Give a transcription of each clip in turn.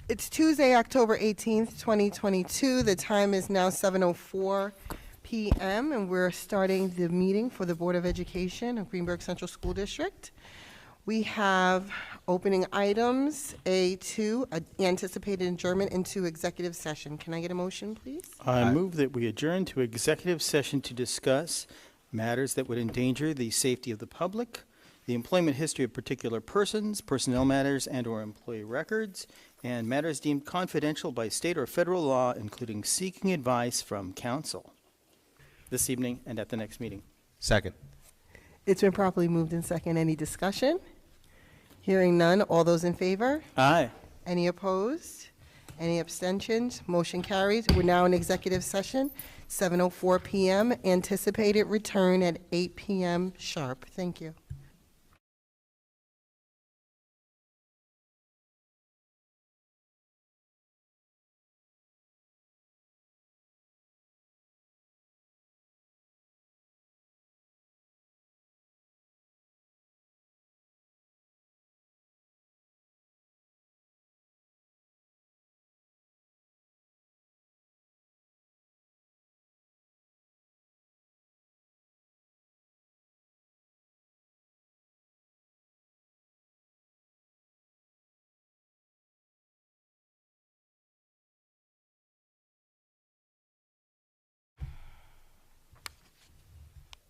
It's Tuesday, October 18th, 2022. The time is now 7:04 p.m. and we're starting the meeting for the Board of Education of Greenburgh Central School District. We have opening items, A2, anticipated adjournment into executive session. Can I get a motion, please? I move that we adjourn to executive session to discuss matters that would endanger the safety of the public, the employment history of particular persons, personnel matters and/or employee records, and matters deemed confidential by state or federal law, including seeking advice from counsel, this evening and at the next meeting. Second. It's been properly moved in second. Any discussion? Hearing none. All those in favor? Aye. Any opposed? Any abstentions? Motion carries. We're now in executive session, 7:04 p.m. Anticipated return at 8 p.m. sharp. Thank you.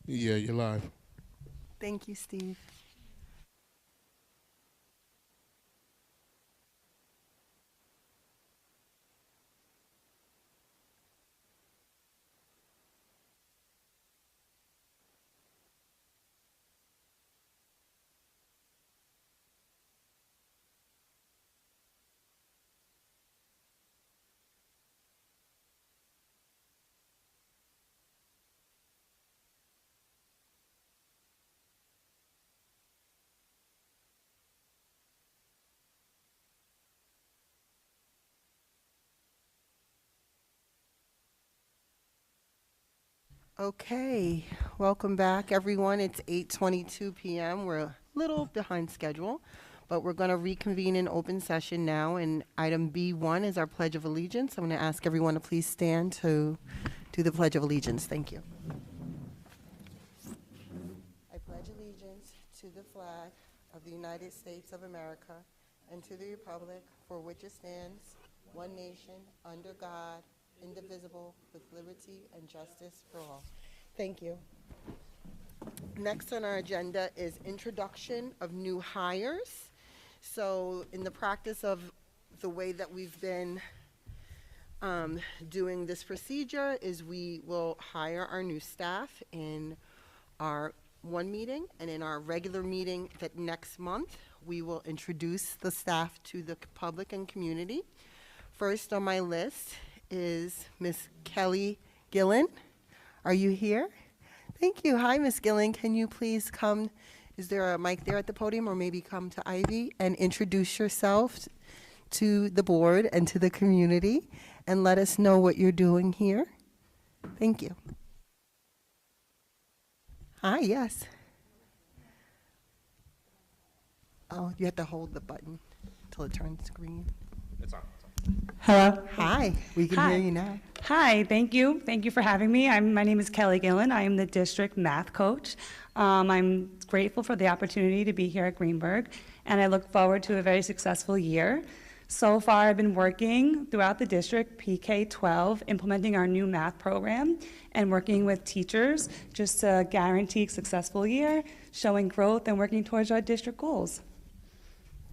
Yeah, you're live. Thank you, Steve. Okay, welcome back, everyone. It's 8:22 p.m. We're a little behind schedule, but we're going to reconvene in open session now. And item B1 is our Pledge of Allegiance. I'm going to ask everyone to please stand to do the Pledge of Allegiance. Thank you. I pledge allegiance to the flag of the United States of America and to the republic for which it stands, one nation, under God, indivisible, with liberty and justice for all. Thank you. Next on our agenda is introduction of new hires. So in the practice of the way that we've been doing this procedure is we will hire our new staff in our one meeting, and in our regular meeting that next month, we will introduce the staff to the public and community. First on my list is Miss Kelly Gillen. Are you here? Thank you. Hi, Miss Gillen. Can you please come? Is there a mic there at the podium, or maybe come to Ivy and introduce yourself to the board and to the community and let us know what you're doing here? Thank you. Hi, yes. Oh, you have to hold the button until it turns green. It's on. Hello. Hi, we can hear you now. Hi, thank you. Thank you for having me. My name is Kelly Gillen. I am the district math coach. I'm grateful for the opportunity to be here at Greenburgh, and I look forward to a very successful year. So far, I've been working throughout the district, PK-12, implementing our new math program and working with teachers just to guarantee a successful year, showing growth and working towards our district goals.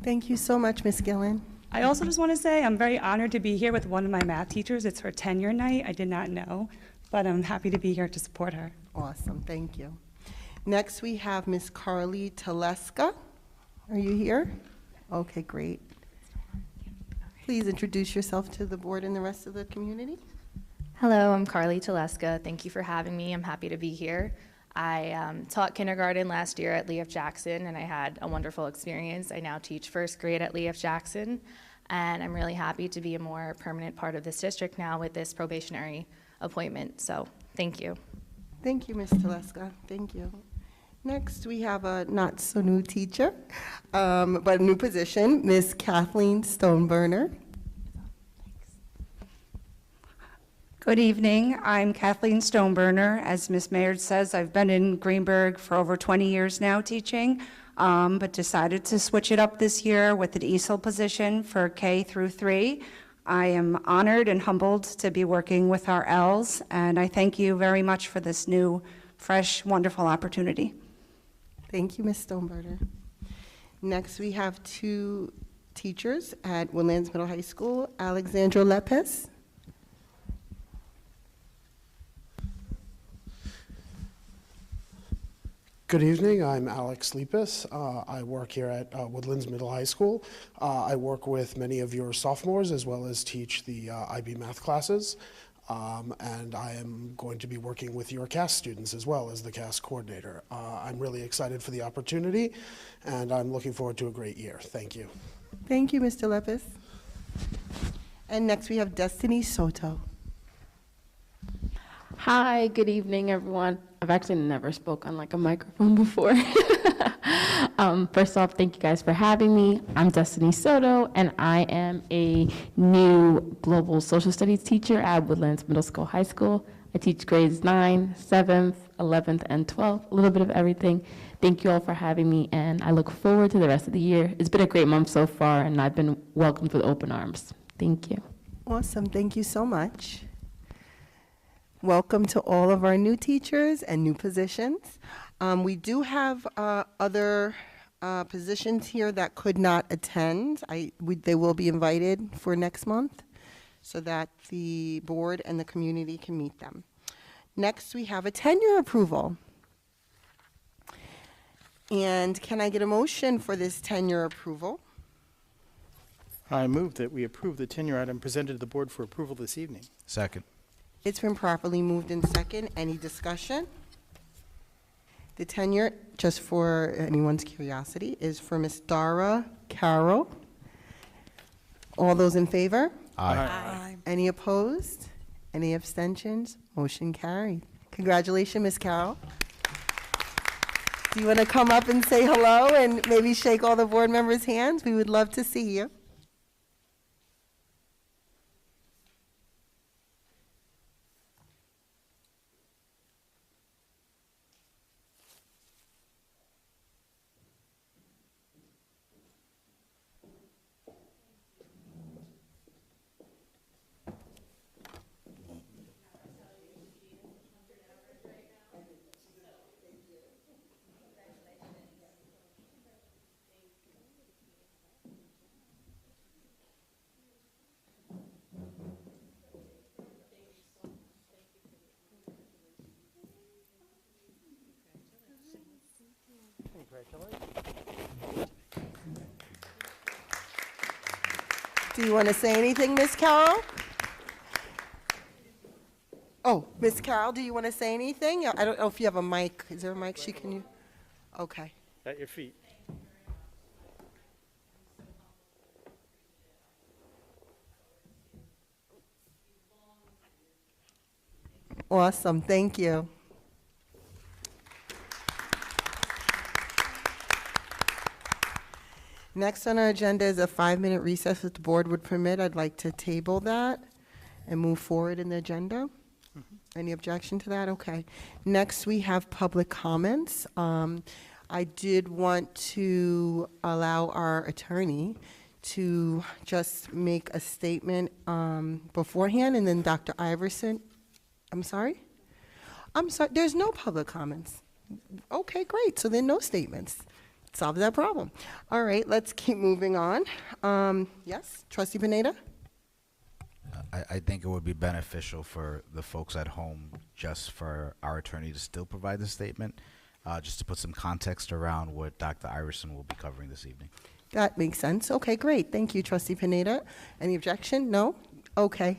Thank you so much, Ms. Gillen. I also just want to say I'm very honored to be here with one of my math teachers. It's her tenure night. I did not know, but I'm happy to be here to support her. Awesome, thank you. Next, we have Ms. Carly Teleska. Are you here? Okay, great. Please introduce yourself to the board and the rest of the community. Hello, I'm Carly Teleska. Thank you for having me. I'm happy to be here. I taught kindergarten last year at Lee F. Jackson, and I had a wonderful experience. I now teach first grade at Lee F. Jackson, and I'm really happy to be a more permanent part of this district now with this probationary appointment. So thank you. Thank you, Ms. Teleska. Thank you. Next, we have a not-so-new teacher, but a new position, Ms. Kathleen Stoneburner. Good evening. I'm Kathleen Stoneburner. As Ms. Maynard says, I've been in Greenberg for over 20 years now teaching, but decided to switch it up this year with an ESOL position for K through 3. I am honored and humbled to be working with our Ls, and I thank you very much for this new, fresh, wonderful opportunity. Thank you, Ms. Stoneburner. Next, we have two teachers at Woodlands Middle High School, Alexandra Lepes. Good evening, I'm Alex Lepis. I work here at Woodlands Middle High School. I work with many of your sophomores as well as teach the IB math classes. And I am going to be working with your CAS students as well as the CAS coordinator. I'm really excited for the opportunity and I'm looking forward to a great year. Thank you. Thank you, Mr. Lepis. And next we have Destiny Soto. Hi, good evening, everyone. I've actually never spoke on like a microphone before. First off, thank you guys for having me. I'm Destiny Soto, and I am a new global social studies teacher at Woodlands Middle School High School. I teach grades 9, 7th, 11th, and 12th, a little bit of everything. Thank you all for having me, and I look forward to the rest of the year. It's been a great month so far, and I've been welcomed with open arms. Thank you. Awesome, thank you so much. Welcome to all of our new teachers and new positions. We do have other positions here that could not attend. They will be invited for next month so that the board and the community can meet them. Next, we have a tenure approval. And can I get a motion for this tenure approval? I move that we approve the tenure item presented to the board for approval this evening. Second. It's been properly moved in second. Any discussion? The tenure, just for anyone's curiosity, is for Miss Dara Carroll. All those in favor? Aye. Any opposed? Any abstentions? Motion carried. Congratulations, Miss Carroll. Do you want to come up and say hello and maybe shake all the board members' hands? We would love to see you. Do you want to say anything, Miss Carroll? Oh, Miss Carroll, do you want to say anything? I don't know if you have a mic. Is there a mic she can use? Okay. At your feet. Awesome, thank you. Next on our agenda is a 5-minute recess if the board would permit. I'd like to table that and move forward in the agenda. Any objection to that? Okay. Next, we have public comments. I did want to allow our attorney to just make a statement beforehand, and then Dr. Iverson. I'm sorry? I'm sorry, there's no public comments. Okay, great, so then no statements. Solve that problem. All right, let's keep moving on. Yes, Trustee Pineda? I think it would be beneficial for the folks at home just for our attorney to still provide the statement, just to put some context around what Dr. Iverson will be covering this evening. That makes sense. Okay, great. Thank you, Trustee Pineda. Any objection? No? Okay.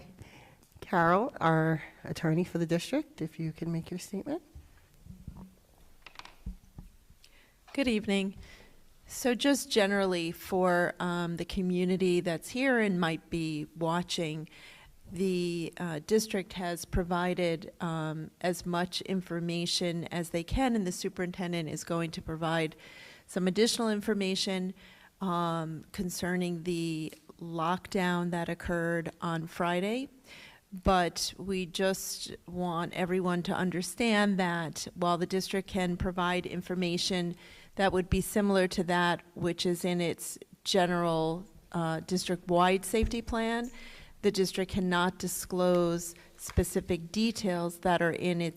Carol, our attorney for the district, if you can make your statement. Good evening. So just generally for the community that's here and might be watching, the district has provided as much information as they can, and the superintendent is going to provide some additional information concerning the lockdown that occurred on Friday. but we just want everyone to understand that while the district can provide information that would be similar to that which is in its general district-wide safety plan, the district cannot disclose specific details that are in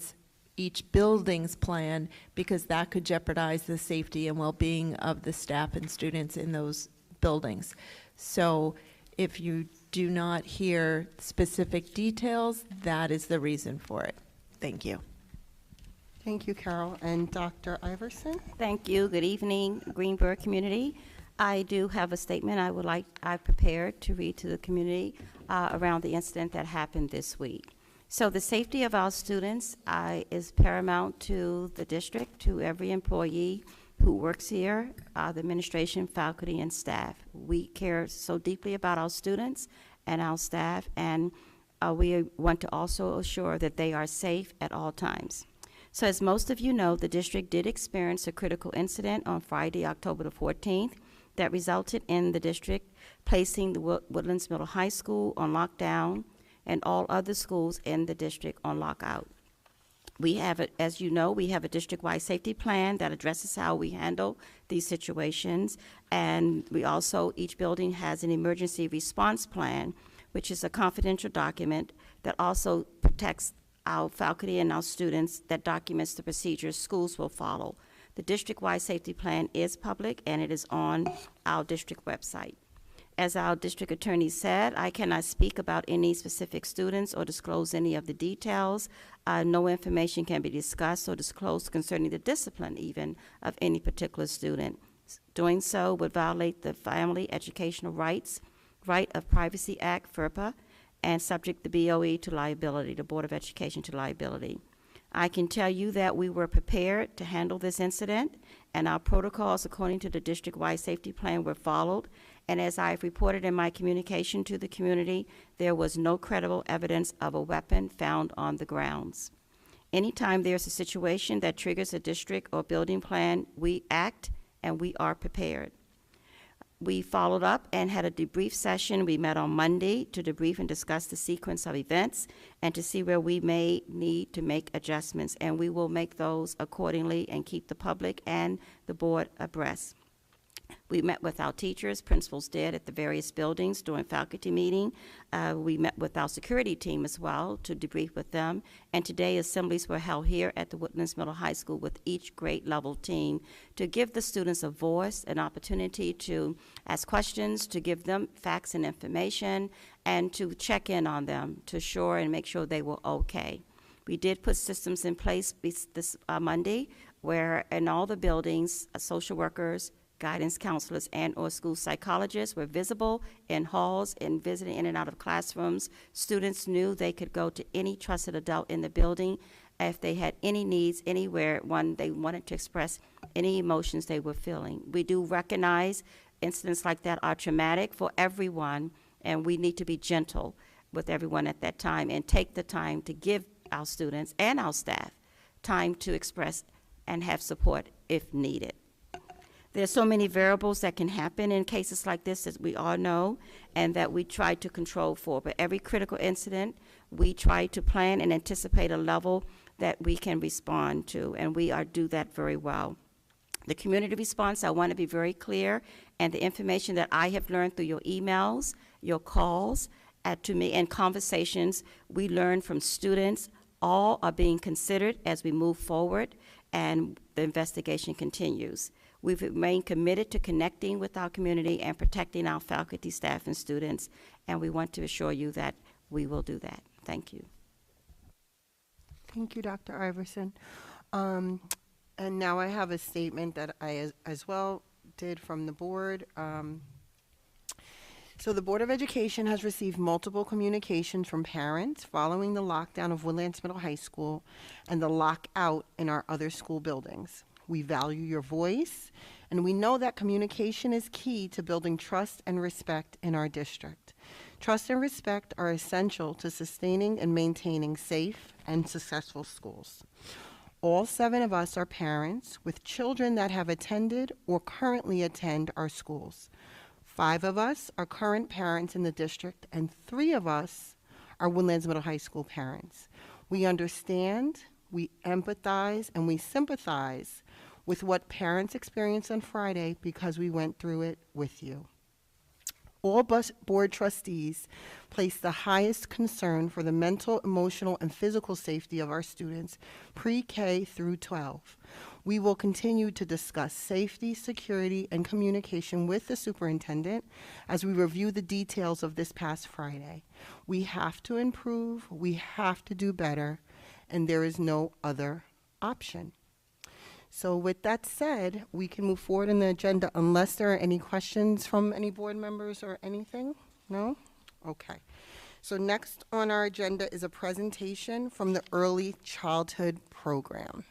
each building's plan, because that could jeopardize the safety and well-being of the staff and students in those buildings. So if you do not hear specific details, that is the reason for it. Thank you. Thank you, Carol. And Dr. Iverson? Thank you. Good evening, Greenberg community. I do have a statement I've prepared to read to the community around the incident that happened this week. So the safety of our students is paramount to the district, to every employee who works here, the administration, faculty, and staff. We care so deeply about our students and our staff, and we want to also assure that they are safe at all times. So as most of you know, the district did experience a critical incident on Friday, October the 14th, that resulted in the district placing the Woodlands Middle High School on lockdown and all other schools in the district on lockout. We have, as you know, we have a district-wide safety plan that addresses how we handle these situations, and we also, each building has an emergency response plan, which is a confidential document that also protects our faculty and our students, that documents the procedures schools will follow. The district-wide safety plan is public, and it is on our district website. As our district attorney said, I cannot speak about any specific students or disclose any of the details. No information can be discussed or disclosed concerning the discipline even of any particular student. Doing so would violate the Family Educational Rights, Right of Privacy Act, FERPA, and subject the BOE to liability, the Board of Education to liability. I can tell you that we were prepared to handle this incident, and our protocols according to the district-wide safety plan were followed. And as I've reported in my communication to the community, there was no credible evidence of a weapon found on the grounds. Anytime there's a situation that triggers a district or building plan, we act and we are prepared. We followed up and had a debrief session. We met on Monday to debrief and discuss the sequence of events and to see where we may need to make adjustments, and we will make those accordingly and keep the public and the board abreast. We met with our teachers, principals did, at the various buildings during faculty meeting. We met with our security team as well to debrief with them. And today assemblies were held here at the Woodlands Middle High School with each grade level team to give the students a voice, an opportunity to ask questions, to give them facts and information, and to check in on them to assure and make sure they were okay. We did put systems in place this Monday where in all the buildings, social workers, guidance counselors, and or school psychologists were visible in halls and visiting in and out of classrooms. Students knew they could go to any trusted adult in the building if they had any needs anywhere, they wanted to express any emotions they were feeling. We do recognize incidents like that are traumatic for everyone, and we need to be gentle with everyone at that time and take the time to give our students and our staff time to express and have support if needed. There's so many variables that can happen in cases like this, as we all know, and that we try to control for. But every critical incident, we try to plan and anticipate a level that we can respond to, and we do that very well. The community response, I want to be very clear, and the information that I have learned through your emails, your calls to me, and conversations we learn from students, all are being considered as we move forward, and the investigation continues. We've remained committed to connecting with our community and protecting our faculty, staff, and students, and we want to assure you that we will do that. Thank you. Thank you, Dr. Iverson. And now I have a statement that I as well did from the board. So the Board of Education has received multiple communications from parents following the lockdown of Woodlands Middle High School and the lockout in our other school buildings. We value your voice, and we know that communication is key to building trust and respect in our district. Trust and respect are essential to sustaining and maintaining safe and successful schools. All 7 of us are parents with children that have attended or currently attend our schools. 5 of us are current parents in the district, and 3 of us our Woodlands Middle High School parents. We understand, we empathize, and we sympathize with what parents experienced on Friday because we went through it with you. All board trustees place the highest concern for the mental, emotional, and physical safety of our students, pre-K through 12. We will continue to discuss safety, security, and communication with the superintendent as we review the details of this past Friday. We have to improve, we have to do better, and there is no other option. So with that said, we can move forward in the agenda unless there are any questions from any board members or anything? No? Okay. So next on our agenda is a presentation from the Early Childhood Program.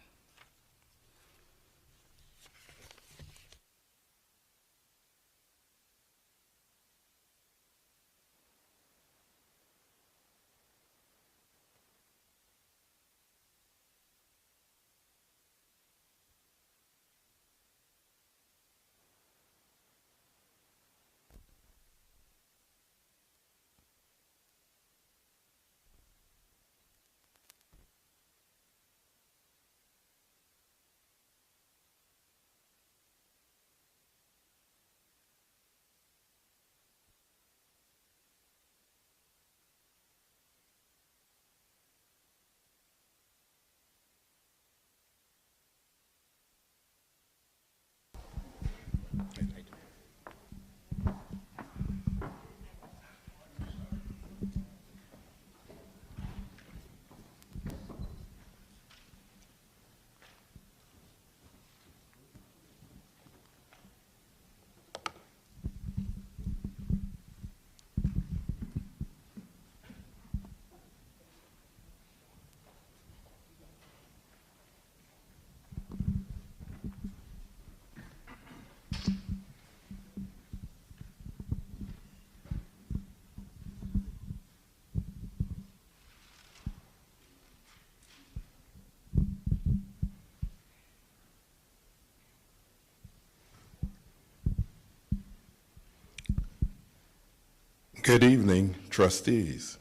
Good evening, trustees.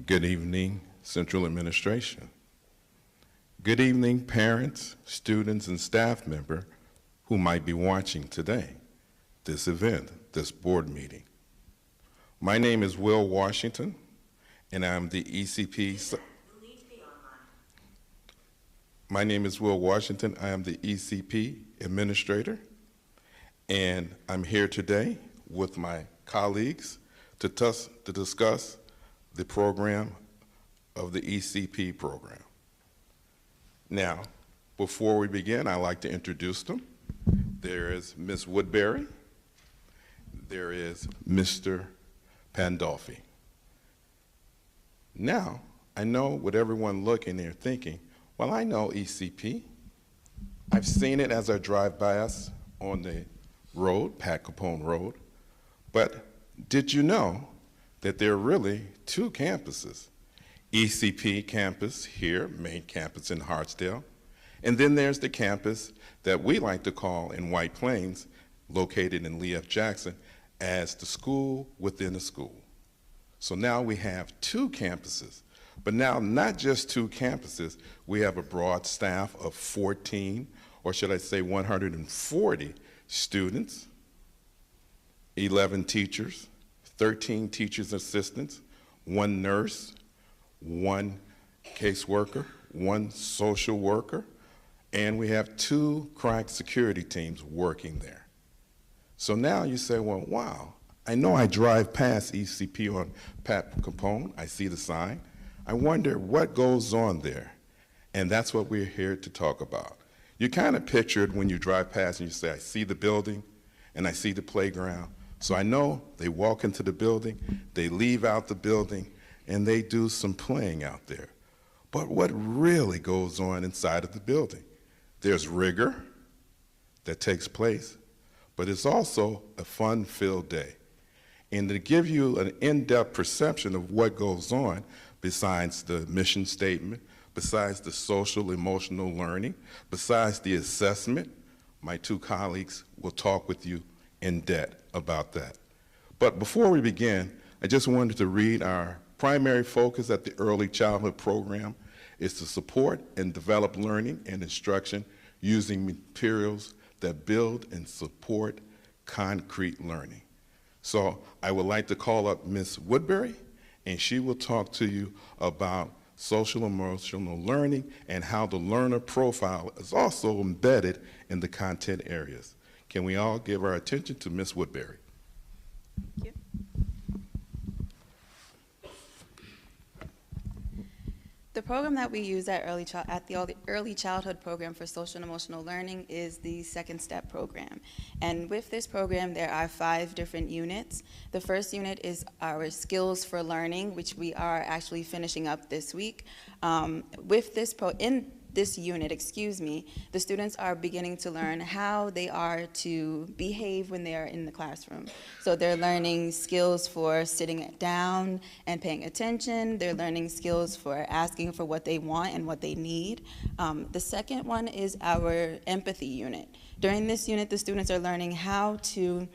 Good evening, Central Administration. Good evening, parents, students, and staff members who might be watching today, this event, this board meeting. My name is Will Washington, and I'm the ECP. My name is Will Washington. I am the ECP Administrator, and I'm here today with my colleagues to discuss the program of the ECP program. Now, before we begin, I'd like to introduce them. There is Ms. Woodbury. There is Mr. Pandolfi. Now, I know with everyone looking there thinking, well, I know ECP. I've seen it as I drive by us on the road, Pat Capone Road. But did you know that there are really two campuses? ECP campus here, main campus in Hartsdale, and then there's the campus that we like to call in White Plains, located in Lee F. Jackson, as the school within a school. So now we have two campuses, but now not just two campuses, we have a broad staff of 14, or should I say 140 students, 11 teachers, 13 teachers assistants, 1 nurse, 1 caseworker, 1 social worker, and we have 2 crack security teams working there. So now you say, well, wow, I know I drive past ECP on Pat Capone, I see the sign. I wonder what goes on there, and that's what we're here to talk about. You kind of picture it when you drive past and you say, I see the building and I see the playground. So I know they walk into the building, they leave out the building, and they do some playing out there. But what really goes on inside of the building? There's rigor that takes place, but it's also a fun-filled day. And to give you an in-depth perception of what goes on, besides the mission statement, besides the social emotional learning, besides the assessment, my 2 colleagues will talk with you in depth about that. But before we begin, I just wanted to read our primary focus at the early childhood program is to support and develop learning and instruction using materials that build and support concrete learning. So I would like to call up Ms. Woodbury, and she will talk to you about social emotional learning and how the learner profile is also embedded in the content areas. Can we all give our attention to Ms. Woodbury? Thank you. The program that we use at the Early Childhood Program for Social and Emotional Learning is the Second Step program. And with this program, there are 5 different units. The first unit is our Skills for Learning, which we are actually finishing up this week. In this unit, the students are beginning to learn how they are to behave when they are in the classroom. So they're learning skills for sitting down and paying attention. They're learning skills for asking for what they want and what they need. The second one is our empathy unit. During this unit, the students are learning how to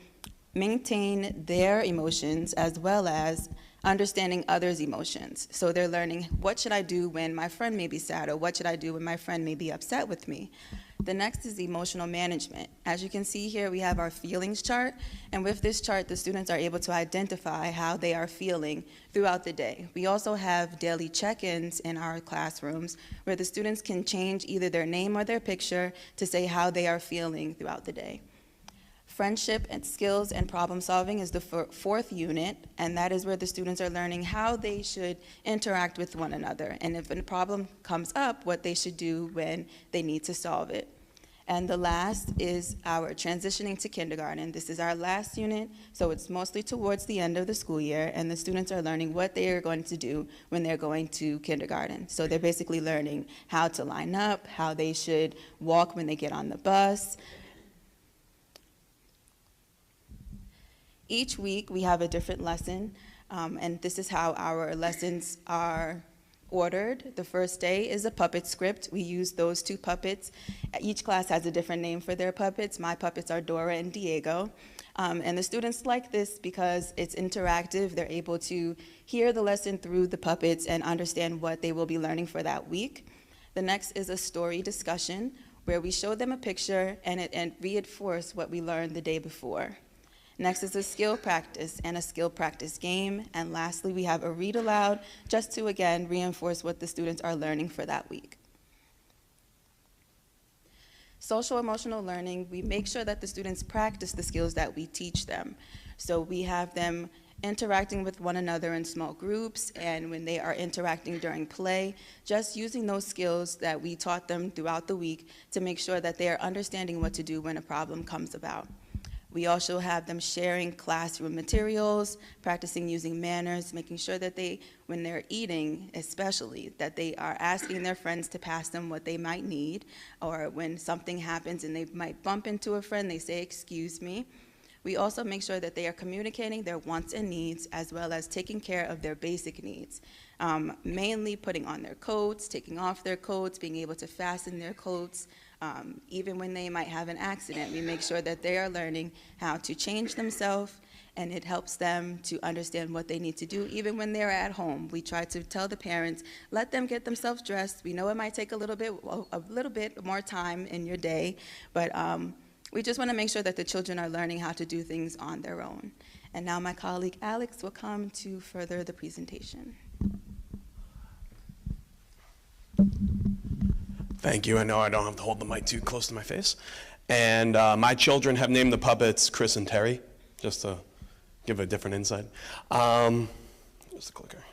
maintain their emotions as well as understanding others' emotions. So they're learning, what should I do when my friend may be sad, or what should I do when my friend may be upset with me? The next is emotional management. As you can see here, we have our feelings chart, and with this chart, the students are able to identify how they are feeling throughout the day. We also have daily check-ins in our classrooms where the students can change either their name or their picture to say how they are feeling throughout the day. Friendship and skills and problem solving is the 4th unit, and that is where the students are learning how they should interact with one another, and if a problem comes up, what they should do when they need to solve it. And the last is our transitioning to kindergarten. This is our last unit, so it's mostly towards the end of the school year, and the students are learning what they are going to do when they're going to kindergarten. So they're basically learning how to line up, how they should walk when they get on the bus. Each week, we have a different lesson, and this is how our lessons are ordered. The first day is a puppet script. We use those 2 puppets. Each class has a different name for their puppets. My puppets are Dora and Diego. And the students like this because it's interactive. They're able to hear the lesson through the puppets and understand what they will be learning for that week. The next is a story discussion, where we show them a picture and reinforce what we learned the day before. Next is a skill practice and a skill practice game. And lastly, we have a read aloud, just to, again, reinforce what the students are learning for that week. Social emotional learning, we make sure that the students practice the skills that we teach them. So we have them interacting with one another in small groups, and when they are interacting during play, just using those skills that we taught them throughout the week to make sure that they are understanding what to do when a problem comes about. We also have them sharing classroom materials, practicing using manners, making sure that when they're eating especially, that they are asking their friends to pass them what they might need, or when something happens and they might bump into a friend, they say, "Excuse me." We also make sure that they are communicating their wants and needs, as well as taking care of their basic needs, mainly putting on their coats, taking off their coats, being able to fasten their coats. Even when they might have an accident, we make sure that they are learning how to change themselves, and it helps them to understand what they need to do even when they're at home. We try to tell the parents, let them get themselves dressed. We know it might take a little bit more time in your day, but we just want to make sure that the children are learning how to do things on their own. And now my colleague Alex will come to further the presentation. Thank you. I know I don't have to hold the mic too close to my face. And my children have named the puppets Chris and Terry, just to give a different insight. Just a clicker.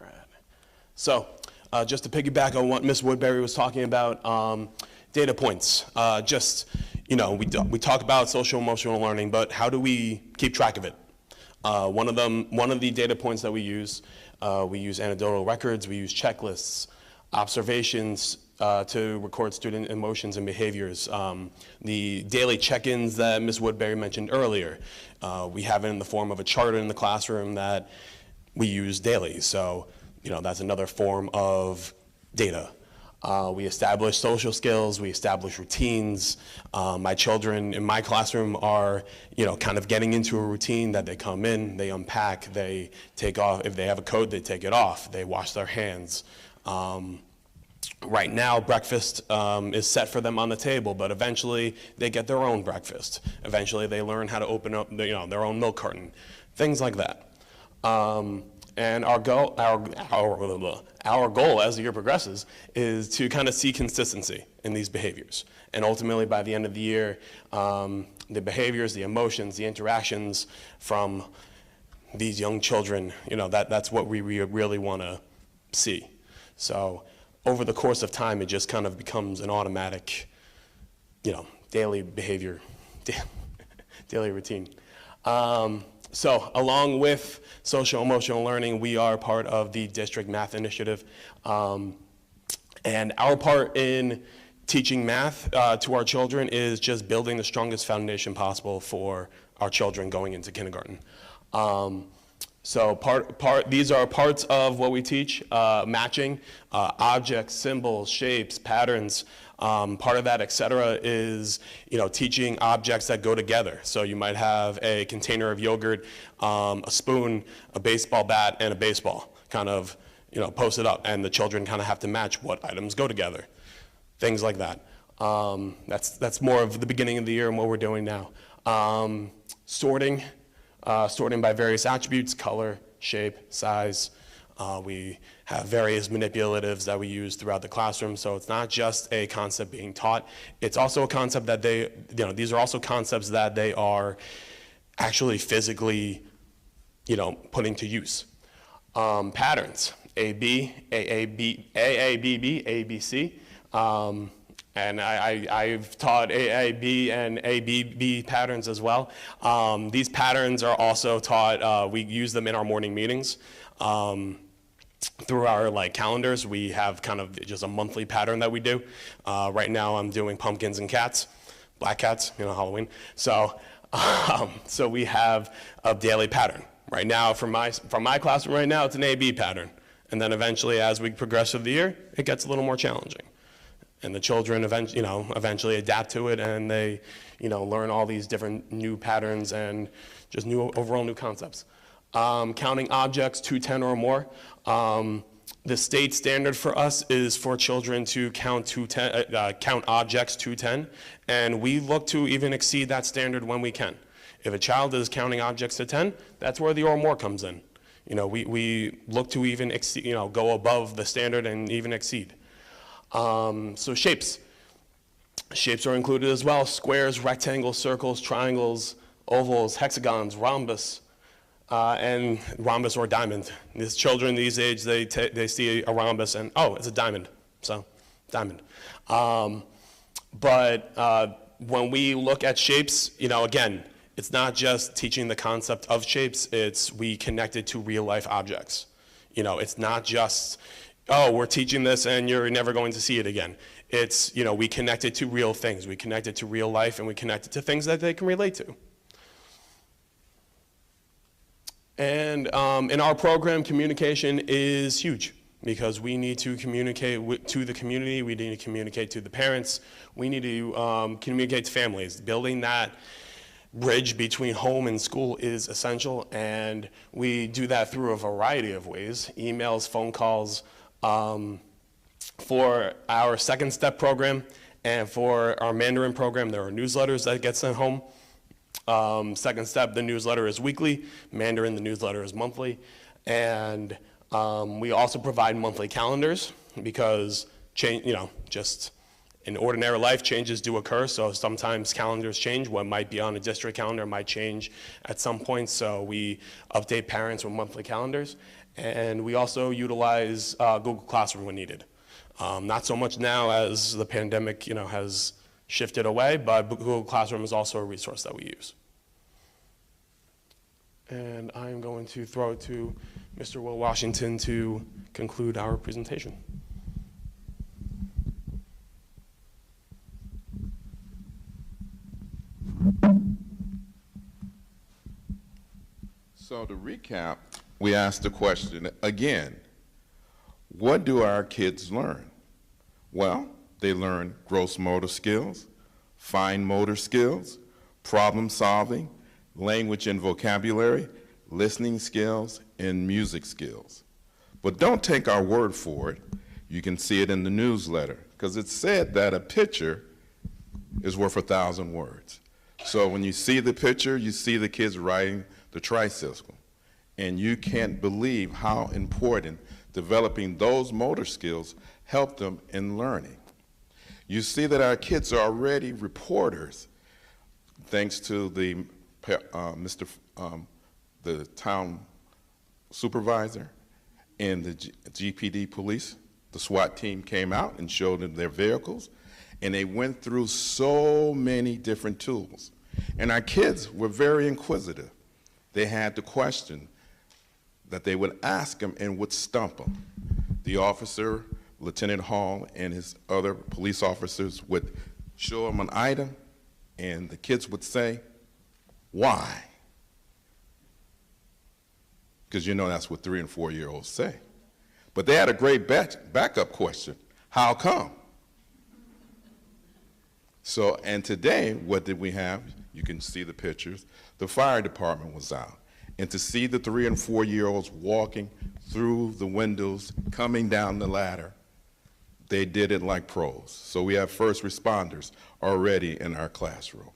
All right. So just to piggyback on what Ms. Woodbury was talking about, data points. We talk about social emotional learning, but how do we keep track of it? One of the data points that we use anecdotal records, we use checklists, observations to record student emotions and behaviors. The daily check-ins that Ms. Woodbury mentioned earlier, we have it in the form of a charter in the classroom that we use daily. So, that's another form of data. We establish social skills, we establish routines. My children in my classroom are, kind of getting into a routine that they come in, they unpack, they take off, if they have a coat, they take it off, they wash their hands. Right now, breakfast is set for them on the table, but eventually they get their own breakfast. Eventually they learn how to open up their own milk carton, things like that. And our goal as the year progresses is to kind of see consistency in these behaviors. And ultimately, by the end of the year, the behaviors, the emotions, the interactions from these young children, that's what we really want to see. So over the course of time, it just kind of becomes an automatic, daily behavior, daily routine. So along with social emotional learning, we are part of the district math initiative. And our part in teaching math to our children is just building the strongest foundation possible for our children going into kindergarten. So these are parts of what we teach, matching, objects, symbols, shapes, patterns. Part of that, et cetera, is teaching objects that go together. So you might have a container of yogurt, a spoon, a baseball bat, and a baseball kind of posted up, and the children kind of have to match what items go together, things like that. That's more of the beginning of the year and what we're doing now. Sorting by various attributes, color, shape, size. We have various manipulatives that we use throughout the classroom, so it's not just a concept being taught. It's also a concept that these are also concepts that they are actually physically, putting to use. Patterns, AB, AAB, AABB, ABC. And I've taught AAB and ABB patterns as well. These patterns are also taught, we use them in our morning meetings. Through our calendars, we have kind of just a monthly pattern that we do. Right now I'm doing pumpkins and cats, black cats, Halloween. So, so we have a daily pattern. Right now, from my classroom right now, it's an AB pattern. And then eventually, as we progress through the year, it gets a little more challenging. And the children eventually adapt to it, and they learn all these different new patterns and just overall new concepts. Counting objects to 10 or more. The state standard for us is for children to count objects to 10, and we look to even exceed that standard when we can. If a child is counting objects to 10, that's where the or more comes in. We look to even go above the standard and even exceed. So shapes. Shapes are included as well. Squares, rectangles, circles, triangles, ovals, hexagons, rhombus, and rhombus or diamond. These children these age, they see a rhombus and, oh, it's a diamond. So, diamond. But when we look at shapes, again, it's not just teaching the concept of shapes, we connect it to real life objects. It's not just, oh, we're teaching this and you're never going to see it again. It's, we connect it to real things. We connect it to real life, and we connect it to things that they can relate to. And in our program, communication is huge because we need to communicate to the community. We need to communicate to the parents. We need to communicate to families. Building that bridge between home and school is essential, and we do that through a variety of ways: emails, phone calls. For our second step program and for our Mandarin program, there are newsletters that get sent home. Second step, the newsletter is weekly. Mandarin, the newsletter is monthly. And we also provide monthly calendars because just in ordinary life, changes do occur. So sometimes calendars change. What might be on a district calendar might change at some point. So we update parents with monthly calendars. And we also utilize Google Classroom when needed. Not so much now as the pandemic has shifted away, but Google Classroom is also a resource that we use. And I'm going to throw it to Mr. Will Washington to conclude our presentation. So to recap, we asked the question again, what do our kids learn? Well, they learn gross motor skills, fine motor skills, problem solving, language and vocabulary, listening skills, and music skills. But don't take our word for it. You can see it in the newsletter, because it said that a picture is worth 1,000 words. So when you see the picture, you see the kids riding the tricycle, and you can't believe how important developing those motor skills help them in learning. You see that our kids are already reporters, thanks to the the town supervisor and the GPD police. The SWAT team came out and showed them their vehicles, and they went through so many different tools. And our kids were very inquisitive. They had the question that they would ask them and would stump them. The officer, Lieutenant Hall, and his other police officers would show them an item, and the kids would say, "Why?" Because you know that's what 3- and 4-year-olds say. But they had a great backup question: how come? So, and today, what did we have? You can see the pictures. The fire department was out. And to see the 3- and 4-year-olds walking through the windows, coming down the ladder, they did it like pros. So we have first responders already in our classroom.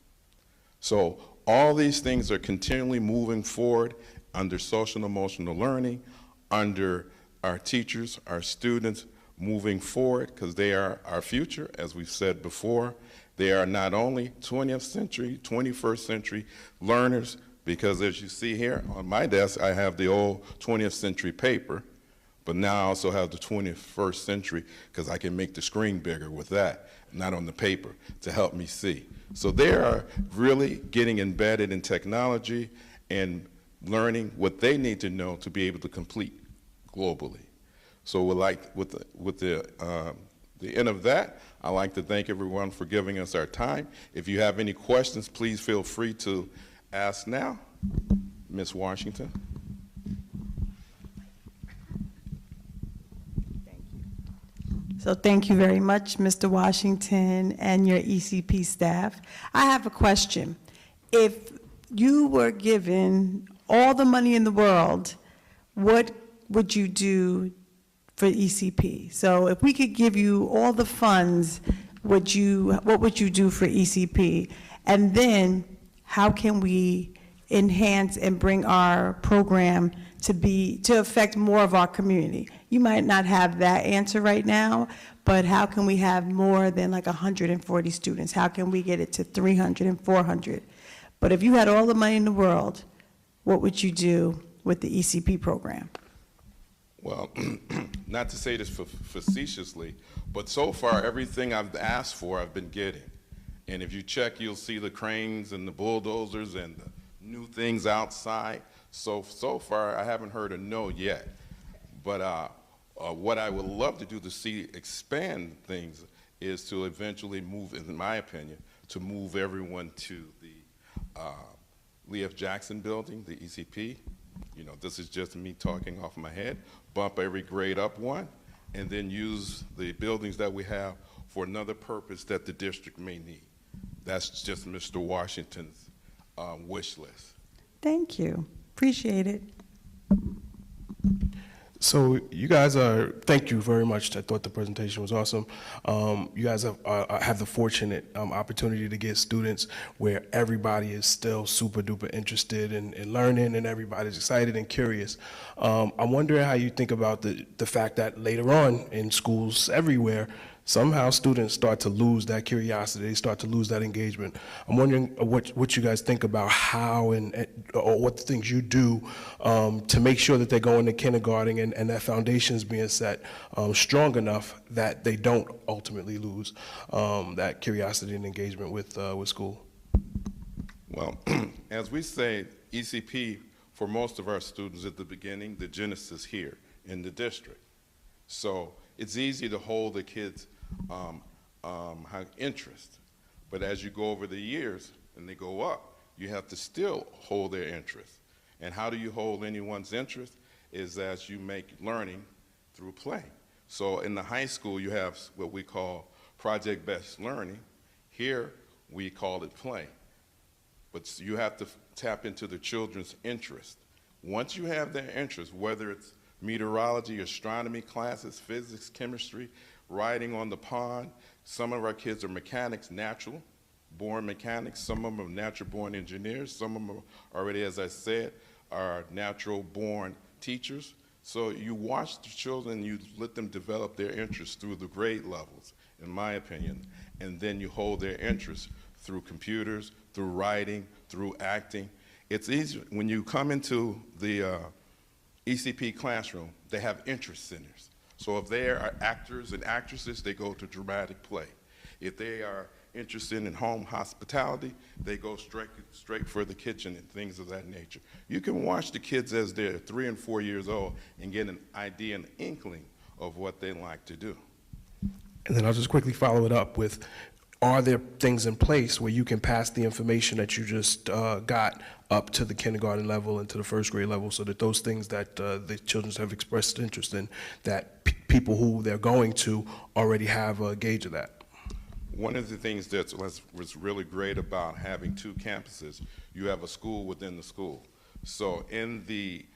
So all these things are continually moving forward under social and emotional learning, under our teachers, our students moving forward, because they are our future, as we've said before. They are not only 20th century, 21st century learners, because as you see here on my desk, I have the old 20th century paper, but now I also have the 21st century because I can make the screen bigger with that, not on the paper, to help me see. So they are really getting embedded in technology and learning what they need to know to be able to complete globally. So with the end of that, I'd like to thank everyone for giving us our time. If you have any questions, please feel free to ask now. Ms. Washington. So thank you very much, Mr. Washington and your ECP staff. I have a question. If you were given all the money in the world, what would you do for ECP? So if we could give you all the funds, what would you do for ECP? And then how can we enhance and bring our program to affect more of our community? You might not have that answer right now, but how can we have more than like 140 students? How can we get it to 300 and 400? But if you had all the money in the world, what would you do with the ECP program? Well, not to say this facetiously, but so far everything I've asked for I've been getting. And if you check, you'll see the cranes and the bulldozers and the new things outside. So far I haven't heard a no yet. But what I would love to do to see expand things is to eventually move, in my opinion, to move everyone to the Lee F. Jackson building, the ECP. You know, this is just me talking off my head. Bump every grade up one, and then use the buildings that we have for another purpose that the district may need. That's just Mr. Washington's wish list. Thank you. Appreciate it. So you guys thank you very much. I thought the presentation was awesome. You guys have the fortunate opportunity to get students where everybody is still super duper interested in learning, and everybody's excited and curious. I'm wondering how you think about the fact that later on in schools everywhere, somehow students start to lose that curiosity, they start to lose that engagement. I'm wondering what you guys think about how or what the things you do to make sure that they go into kindergarten and that foundation is being set strong enough that they don't ultimately lose that curiosity and engagement with school. Well, as we say, ECP, for most of our students at the beginning, the genesis here in the district. So it's easy to hold the kids' interest, but as you go over the years and they go up, you have to still hold their interest. And how do you hold anyone's interest is as you make learning through play. So in the high school, you have what we call project-based learning. Here, we call it play. But you have to tap into the children's interest. Once you have their interest, whether it's meteorology, astronomy classes, physics, chemistry, riding on the pond, some of our kids are mechanics, natural-born mechanics, some of them are natural-born engineers, some of them are already, as I said, are natural-born teachers. So you watch the children, you let them develop their interest through the grade levels, in my opinion, and then you hold their interest through computers, through writing, through acting. It's easy, when you come into the ECP classroom, they have interest centers. So if they are actors and actresses, they go to dramatic play. If they are interested in home hospitality, they go straight for the kitchen and things of that nature. You can watch the kids as they're 3 and 4 years old and get an idea, an inkling of what they like to do. And then I'll just quickly follow it up with, are there things in place where you can pass the information that you just got up to the kindergarten level and to the first grade level, so that those things that the children have expressed interest in, that people who they're going to already have a gauge of that? One of the things that was really great about having 2 campuses, you have a school within the school. So in the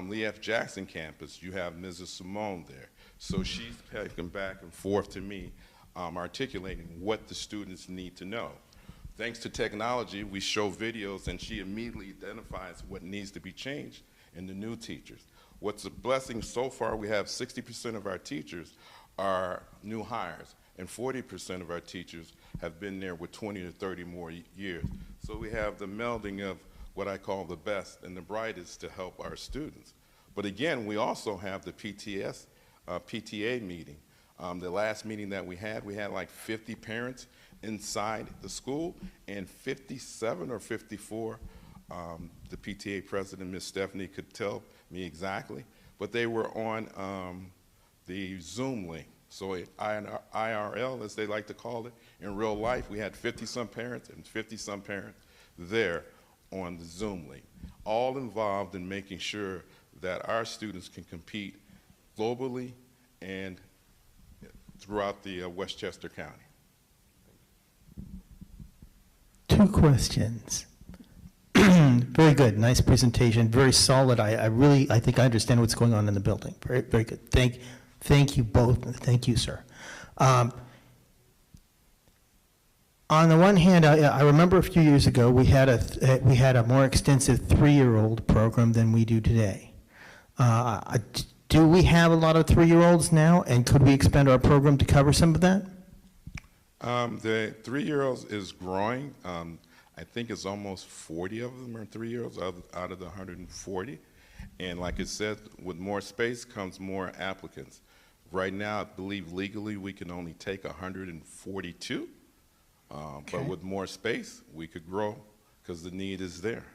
Lee F. Jackson campus, you have Mrs. Simone there. So she's taken back and forth to me, articulating what the students need to know. Thanks to technology, we show videos and she immediately identifies what needs to be changed in the new teachers. What's a blessing so far, we have 60% of our teachers are new hires, and 40% of our teachers have been there with 20 to 30 more years. So we have the melding of what I call the best and the brightest to help our students. But again, we also have the PTA meeting. The last meeting that we had like 50 parents inside the school, and 57 or 54, the PTA president, Ms. Stephanie, could tell me exactly, but they were on the Zoom link. So IRL, as they like to call it, in real life, we had 50-some parents and 50-some parents there on the Zoom link, all involved in making sure that our students can compete globally and throughout the Westchester County. 2 questions. Very good, nice presentation, very solid. I think I understand what's going on in the building. Very, very good. Thank you both. Thank you, sir. On the one hand, I remember a few years ago we had a more extensive 3-year-old program than we do today. Do we have a lot of 3-year-olds now, and could we expand our program to cover some of that? The 3-year-olds is growing. I think it's almost 40 of them are 3-year-olds out of the 140. And like it said, with more space comes more applicants. Right now, I believe legally we can only take 142. Okay. But with more space, we could grow because the need is there.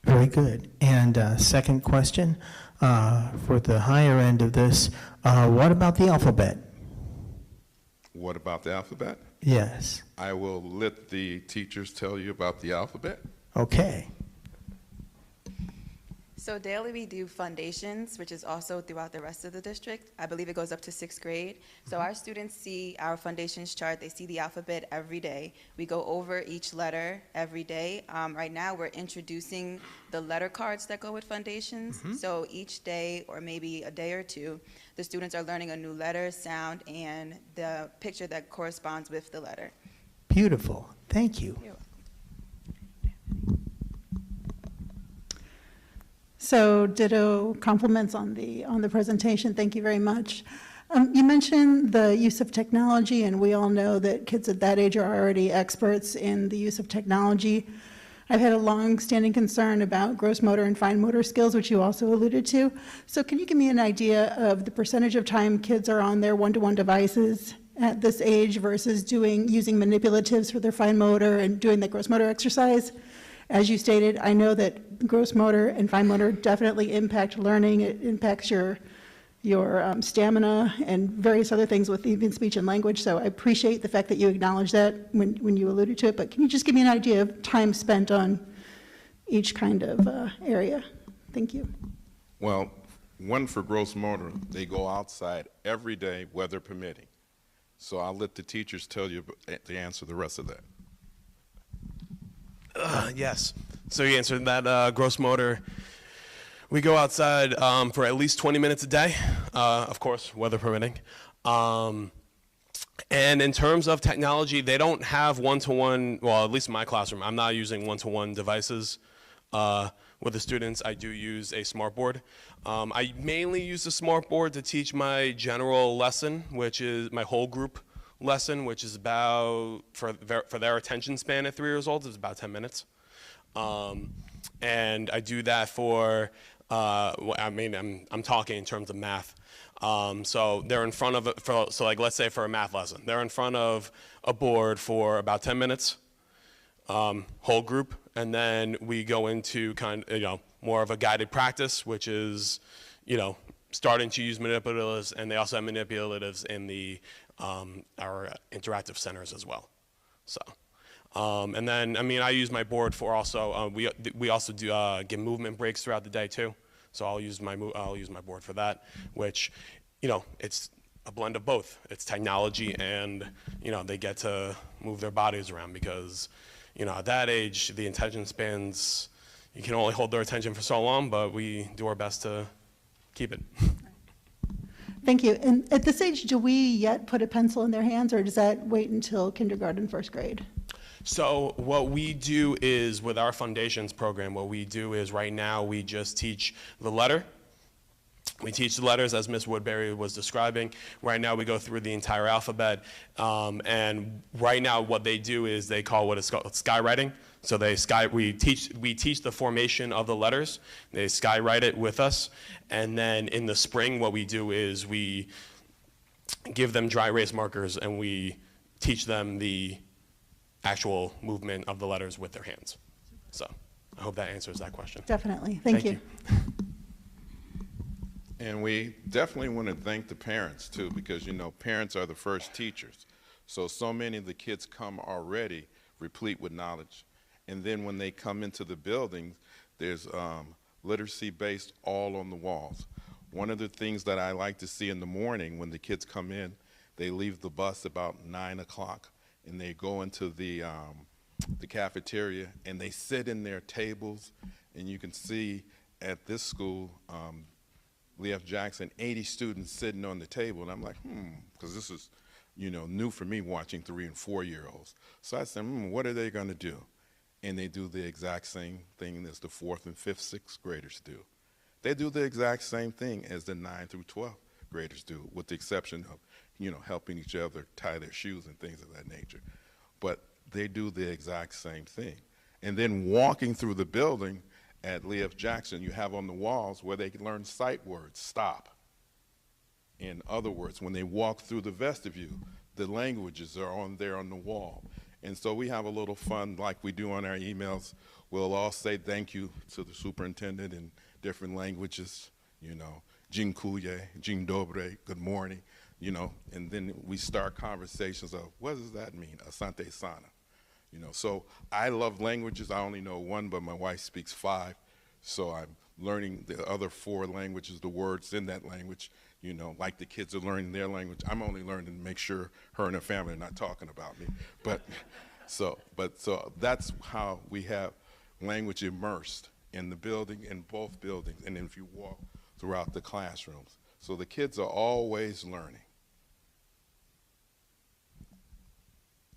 Very good. And second question, for the higher end of this, what about the alphabet? What about the alphabet? Yes. I will let the teachers tell you about the alphabet. Okay. So daily we do foundations, which is also throughout the rest of the district. I believe it goes up to 6th grade. So our students see our foundations chart. They see the alphabet every day. We go over each letter every day. Right now we're introducing the letter cards that go with foundations. So each day, or maybe a day or 2, the students are learning a new letter, sound, and the picture that corresponds with the letter. Beautiful. Thank you. You're welcome. So ditto compliments on the presentation. Thank you very much. You mentioned the use of technology, and we all know that kids at that age are already experts in the use of technology. I've had a long-standing concern about gross motor and fine motor skills, which you also alluded to. So can you give me an idea of the percentage of time kids are on their one-to-one devices at this age versus using manipulatives for their fine motor and doing the gross motor exercise? As you stated, I know that gross motor and fine motor definitely impact learning. It impacts your stamina and various other things with even speech and language. So I appreciate the fact that you acknowledge that when you alluded to it. But can you just give me an idea of time spent on each kind of area? Thank you. Well, one for gross motor, they go outside every day, weather permitting. So I'll let the teachers tell you to answer the rest of that. Yes. So you answered that. Gross motor, we go outside for at least 20 minutes a day, of course, weather permitting. And in terms of technology, they don't have one-to-one, well, at least in my classroom, I'm not using one-to-one devices with the students. I do use a smartboard. I mainly use the smartboard to teach my general lesson, which is my whole group lesson, which is about, for their attention span at 3 years old, is about 10 minutes. And I do that for, I mean, I'm talking in terms of math. So they're in front of it, so like let's say for a math lesson, they're in front of a board for about 10 minutes, whole group, and then we go into more of a guided practice, which is, starting to use manipulatives, and they also have manipulatives in the our interactive centers as well. So, and then I use my board for also we also do give movement breaks throughout the day too. So I'll use my board for that, which, it's a blend of both. It's technology and, they get to move their bodies around because, at that age, the attention spans, you can only hold their attention for so long, but we do our best to keep it. Thank you. And at this age, do we yet put a pencil in their hands, or does that wait until kindergarten, first grade? So what we do is, with our foundations program, what we do is right now we just teach the letter. We teach the letters as Ms. Woodbury was describing. Right now we go through the entire alphabet. And right now what they do is they call what is called skywriting. So we teach the formation of the letters. They skywrite it with us. And then in the spring what we do is we give them dry erase markers and we teach them the actual movement of the letters with their hands. So I hope that answers that question. Definitely. Thank you. And we definitely want to thank the parents too, because parents are the first teachers. So many of the kids come already replete with knowledge. And then when they come into the building, there's literacy based all on the walls. One of the things that I like to see in the morning when the kids come in, they leave the bus about 9 o'clock. And they go into the cafeteria and they sit in their tables, and you can see at this school, Lee F. Jackson, 80 students sitting on the table, and I'm like, because this is, new for me watching 3- and 4-year-olds. So I said, what are they going to do? And they do the exact same thing as the 4th and 5th, 6th graders do. They do the exact same thing as the 9 through 12 graders do, with the exception of helping each other tie their shoes and things of that nature. But they do the exact same thing. And then walking through the building at Lee F. Jackson, you have on the walls where they can learn sight words, stop. In other words, when they walk through the vestibule, the languages are on there on the wall. And so we have a little fun like we do on our emails. We'll all say thank you to the superintendent in different languages, Dziękuję, Dzień dobry, good morning. And then we start conversations of, what does that mean, asante sana? So I love languages. I only know one, but my wife speaks 5. So I'm learning the other 4 languages, the words in that language, like the kids are learning their language. I'm only learning to make sure her and her family are not talking about me. But so that's how we have language immersed in the building, in both buildings, and if you walk throughout the classrooms. So the kids are always learning.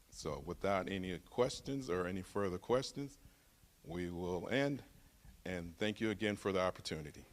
So without any questions or any further questions, we will end. And thank you again for the opportunity.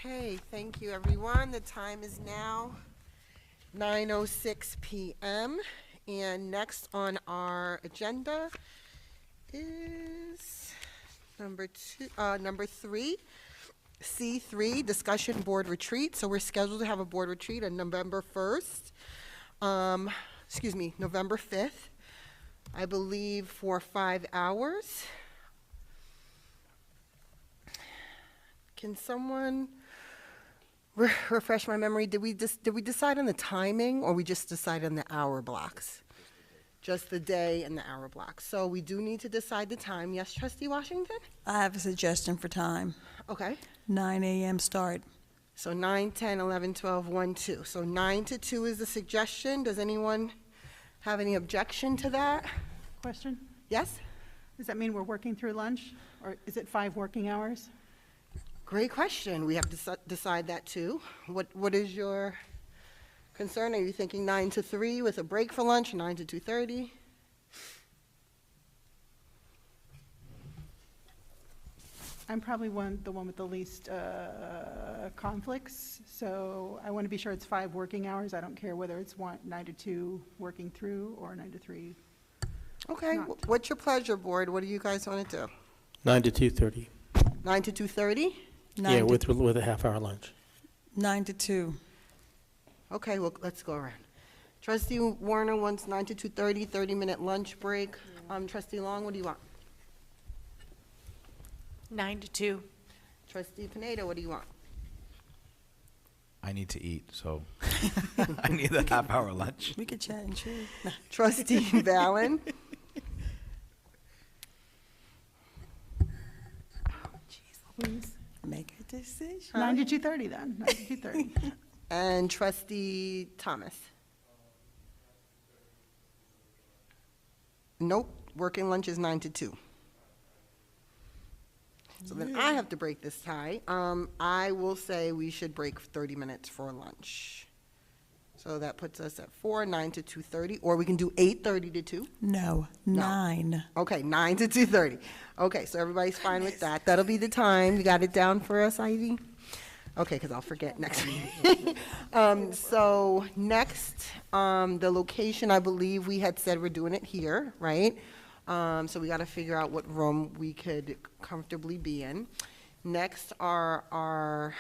Okay, thank you, everyone. The time is now 9:06 p.m. And next on our agenda is number 3, C3, discussion board retreat. So we're scheduled to have a board retreat on November 1st, November 5th, I believe, for 5 hours. Can someone refresh my memory? Did we decide on the timing, or we just decide on the hour blocks? Just the day and the hour blocks. So we do need to decide the time. Yes, Trustee Washington? I have a suggestion for time. Okay. 9 a.m. start. So 9, 10, 11, 12, 1, 2. So 9 to 2 is the suggestion. Does anyone have any objection to that? Question? Yes? Does that mean we're working through lunch, or is it 5 working hours? Great question. We have to decide that too. What is your concern? Are you thinking 9 to 3 with a break for lunch, 9 to 2:30? I'm probably the one with the least conflicts, so I want to be sure it's 5 working hours. I don't care whether it's 9 to 2 working through or 9 to 3. Okay. What's your pleasure, board? What do you guys want to do? 9 to 2:30. 9 to 2:30? Yeah, with a half-hour lunch. 9 to 2. Okay, well, let's go around. Trustee Warner wants 9 to 2:30, 30-minute lunch break. Trustee Long, what do you want? 9 to 2. Trustee Pineda, what do you want? I need to eat, so I need a half-hour lunch. We could chat and chew. Trustee Valen? Please. Make a decision. 9 to 2:30 then, 9 to 2:30. And Trustee Thomas? Nope, working lunch is 9 to 2. So then I have to break this tie. I will say we should break 30 minutes for lunch. So that puts us at 4, 9 to 2:30, or we can do 8:30 to 2. No, 9. Okay, 9 to 2:30. Okay, so everybody's fine with that. That'll be the time. You got it down for us, Ivy? Okay, because I'll forget next week. So next, the location, I believe we had said we're doing it here, right? So we got to figure out what room we could comfortably be in. Next are our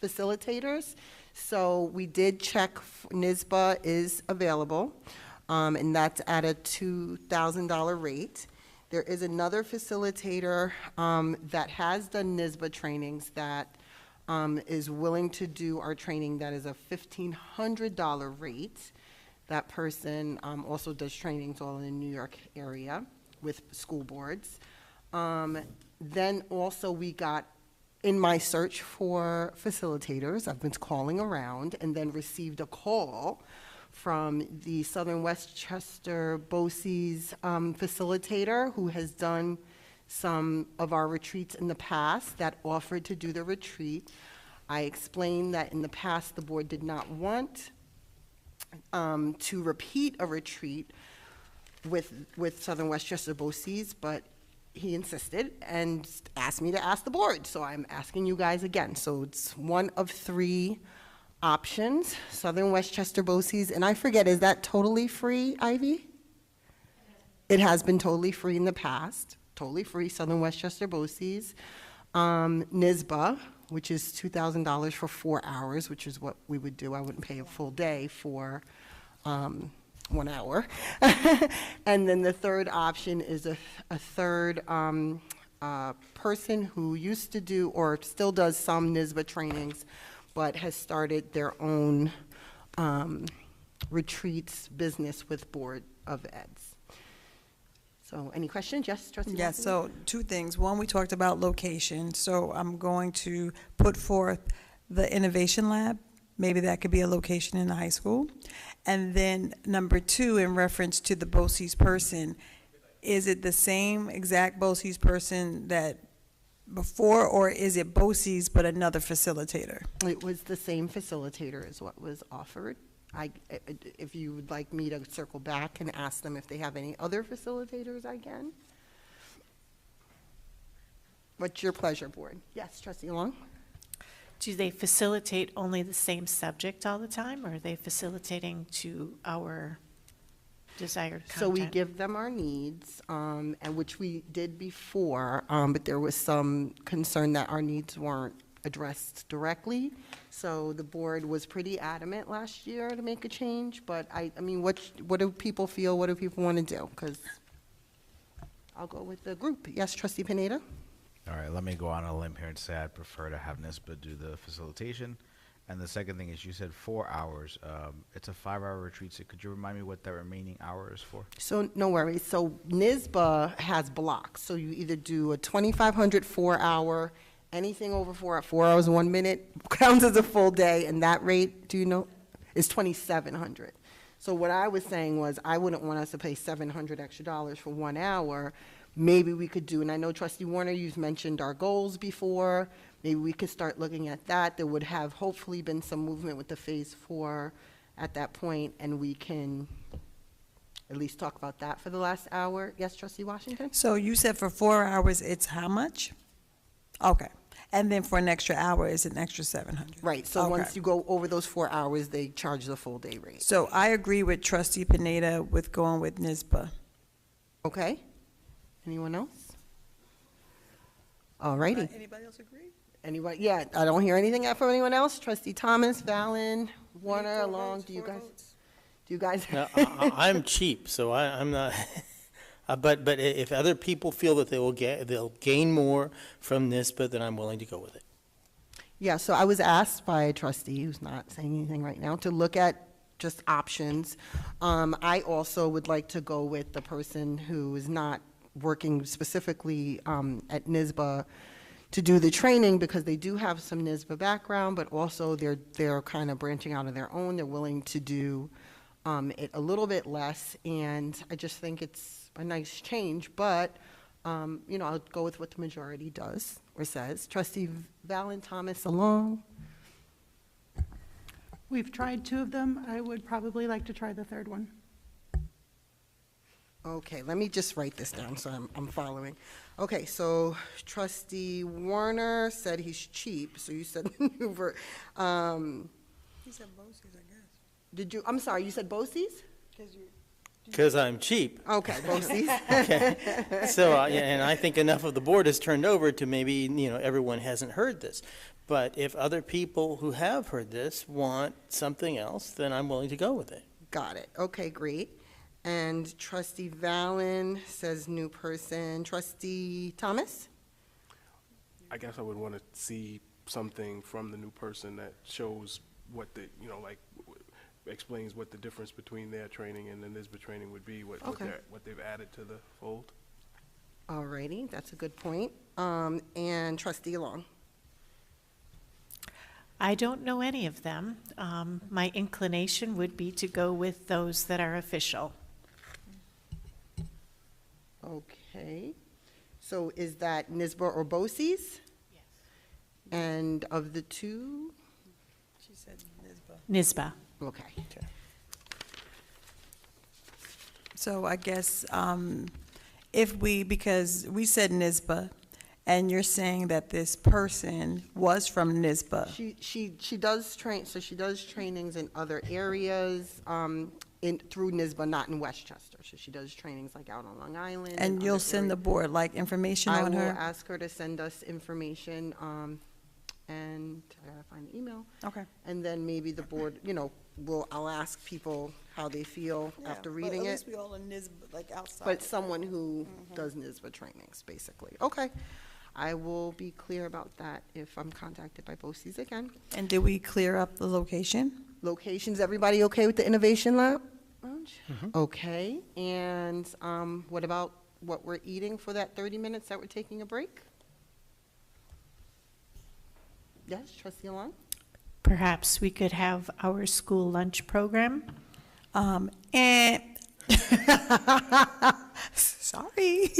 facilitators. So we did check, NSBA is available, and that's at a $2,000 rate. There is another facilitator that has done NSBA trainings that is willing to do our training. That is a $1,500 rate. That person also does trainings all in the New York area with school boards. Then also we got, in my search for facilitators, I've been calling around and then received a call from the Southern Westchester BOCES facilitator who has done some of our retreats in the past that offered to do the retreat. I explained that in the past the board did not want to repeat a retreat with Southern Westchester BOCES, but he insisted and asked me to ask the board, so I'm asking you guys again. So it's one of 3 options, Southern Westchester BOCES, and I forget, is that totally free, Ivy? It has been totally free in the past, totally free, Southern Westchester BOCES. NSBA, which is $2,000 for 4 hours, which is what we would do. I wouldn't pay a full day for 1 hour. And then the third option is a third person who used to do or still does some NSBA trainings, but has started their own retreats business with Board of Eds. So any questions? Yes, Trustee Yes, Walker? so 2 things. One, we talked about location, so I'm going to put forth the Innovation Lab. Maybe that could be a location in the high school. And then number 2, in reference to the BOCES person, is it the same exact BOCES person that before, or is it BOCES but another facilitator? It was the same facilitator as what was offered. If you would like me to circle back and ask them if they have any other facilitators, I can. What's your pleasure, board? Yes, Trustee Long? do they facilitate only the same subject all the time, or are they facilitating to our desired content? So we give them our needs, and which we did before, but there was some concern that our needs weren't addressed directly. So the board was pretty adamant last year to make a change, but I mean, what do people feel? What do people want to do? Because I'll go with the group. Yes, Trustee Pineda? All right, let me go on a limb here and say I'd prefer to have NISBA do the facilitation. And the second thing is you said 4 hours. It's a 5-hour retreat, so could you remind me what that remaining hour is for? So no worries. So NISBA has blocks. So you either do a 2,500 4-hour, anything over 4 hours, 1 minute counts as a full day, and that rate, do you know, is 2,700. So what I was saying was I wouldn't want us to pay $700 extra for 1 hour. Maybe we could do, and I know Trustee Warner, you've mentioned our goals before. Maybe we could start looking at that. There would have hopefully been some movement with the Phase 4 at that point, and we can at least talk about that for the last hour. Yes, Trustee Washington? So you said for 4 hours, it's how much? Okay. And then for an extra hour, it's an extra 700. Right, so once you go over those 4 hours, they charge the full day rate. So I agree with Trustee Pineda with going with NISBA. Okay. Anyone else? All righty. Anybody else agree? Anybody? Yeah, I don't hear anything from anyone else. Trustee Thomas, Valen, Warner, Long, do you guys? No, I'm cheap, so I'm not, but if other people feel that they'll gain more from this, but then I'm willing to go with it. Yeah, so I was asked by a trustee who's not saying anything right now to look at just options. I also would like to go with the person who is not working specifically at NISBA to do the training, because they do have some NISBA background, but also they're kind of branching out on their own. They're willing to do it a little bit less, and I just think it's a nice change, but you know, I'll go with what the majority does or says. Trustee Valen, Thomas, along. We've tried 2 of them. I would probably like to try the third one. Okay, let me just write this down so I'm following. Okay, so Trustee Warner said he's cheap, so you said He said BOCES, I guess. Did you, I'm sorry, you said BOCES? Because I'm cheap. Okay, BOCES. Okay. So, yeah, and I think enough of the board has turned over to maybe, you know, everyone hasn't heard this. But if other people who have heard this want something else, then I'm willing to go with it. Got it. Okay, great. And Trustee Valen says new person. Trustee Thomas? I guess I would want to see something from the new person that shows what the, you know, like explains what the difference between their training and the NISBA training would be, what they've added to the fold. All righty, that's a good point. And Trustee Long? I don't know any of them. My inclination would be to go with those that are official. Okay. So is that NISBA or BOCES? Yes. And of the 2? She said NISBA. NISBA. Okay. So I guess because we said NISBA, and you're saying that this person was from NISBA. She does train, so she does trainings in other areas through NISBA, not in Westchester. So she does trainings like out on Long Island. And you'll send the board like information on her? I will ask her to send us information, and I gotta find the email. Okay. And then maybe the board, you know, I'll ask people how they feel after reading but it. at least we all in NISBA, like outside. But someone who does NISBA trainings, basically. Okay. I will be clear about that if I'm contacted by BOCES again. And did we clear up the location? Locations, everybody okay with the Innovation Lab? Okay, and what about what we're eating for that 30 minutes that we're taking a break? Yes, Trustee Long? Perhaps we could have our school lunch program. Sorry.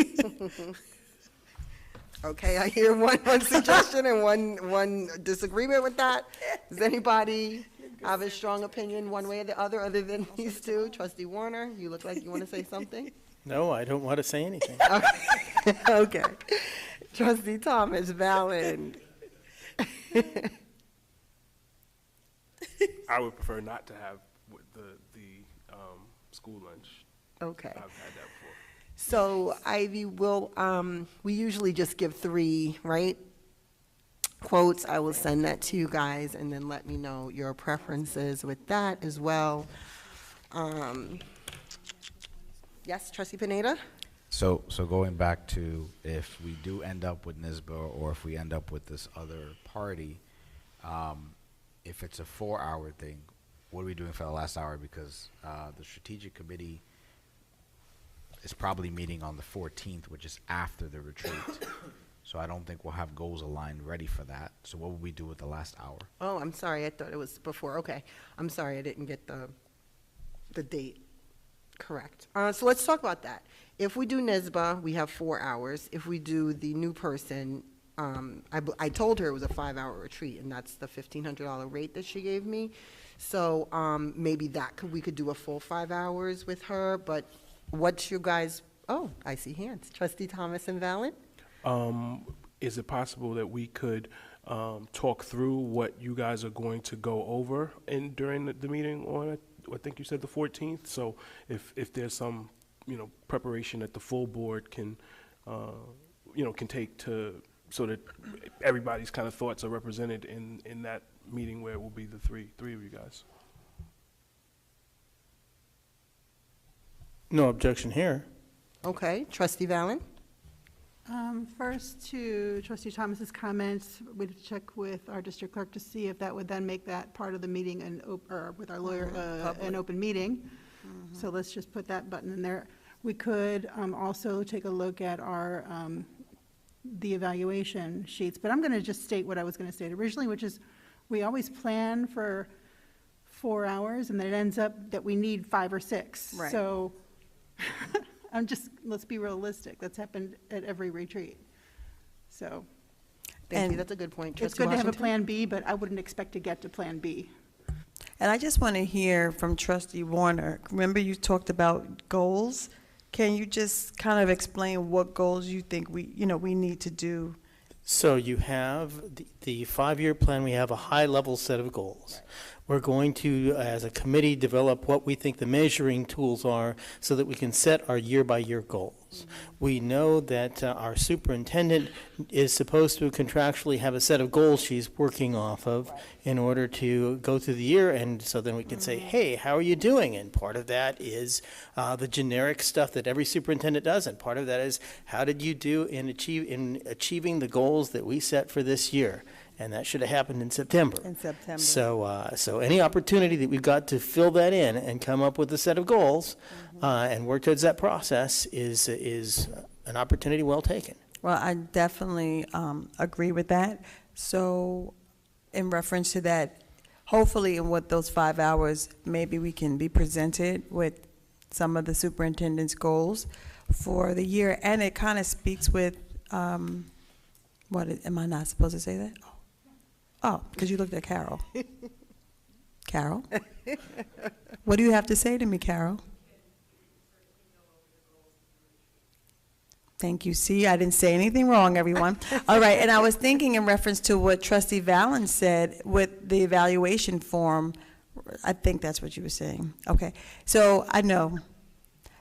Okay, I hear one suggestion and one disagreement with that. Does anybody have a strong opinion one way or the other than these 2? Trustee Warner, you look like you want to say something? No, I don't want to say anything. Okay. Trustee Thomas, Valen. I would prefer not to have the school lunch. Okay. I've had that before. So Ivy will, we usually just give 3, right? Quotes. I will send that to you guys and then let me know your preferences with that as well. Yes, Trustee Pineda? So going back to if we do end up with NSBA or if we end up with this other party, if it's a 4-hour thing, what are we doing for the last hour? Because the strategic committee is probably meeting on the 14th, which is after the retreat. So I don't think we'll have goals aligned ready for that. So what will we do with the last hour? Oh, I'm sorry. I thought it was before. Okay. I'm sorry. I didn't get the date correct. So let's talk about that. If we do NSBA, we have 4 hours. If we do the new person, I told her it was a 5-hour retreat, and that's the $1,500 rate that she gave me. So maybe we could do a full 5 hours with her. But what's your guys? Oh, I see hands. Trustee Thomas and Valen? Is it possible that we could talk through what you guys are going to go over during the meeting on, I think you said the 14th? So if there's some, preparation that the full board can, can take so that everybody's kind of thoughts are represented in that meeting where it will be the three of you guys. No objection here. Okay. Trustee Valen? First, to Trustee Thomas's comments, we'd check with our district clerk to see if that would then make that part of the meeting or with our lawyer an open meeting. So let's just put that button in there. We could also take a look at our the evaluation sheets, but I'm going to just state what I was going to state originally, which is we always plan for 4 hours, and then it ends up that we need 5 or 6. Right. So let's be realistic. That's happened at every retreat. So. Thank you. That's a good point. It's Trustee good to have a Washington? plan B, but I wouldn't expect to get to plan B. And I just want to hear from Trustee Warner. Remember you talked about goals? Can you just kind of explain what goals you think we need to do? So you have the 5-year plan. We have a high-level set of goals. Right. We're going to, as a committee, develop what we think the measuring tools are so that we can set our year-by-year goals. Mm-hmm. We know that our superintendent is supposed to contractually have a set of goals she's working off of in order to go through the year, and so then we can say, hey, how are you doing? And part of that is the generic stuff that every superintendent does, and part of that is how did you do in achieving the goals that we set for this year? And that should have happened in September. So any opportunity that we've got to fill that in and come up with a set of goals and work towards that process is an opportunity well taken. Well, I definitely agree with that. So in reference to that, hopefully in what those 5 hours, maybe we can be presented with some of the superintendent's goals for the year. And it kind of speaks with, am I not supposed to say that? Oh, because you looked at Carol. Carol? What do you have to say to me, Carol? Thank you. See, I didn't say anything wrong, everyone. All right, and I was thinking in reference to what Trustee Valen said with the evaluation form. I think that's what you were saying. Okay, so I know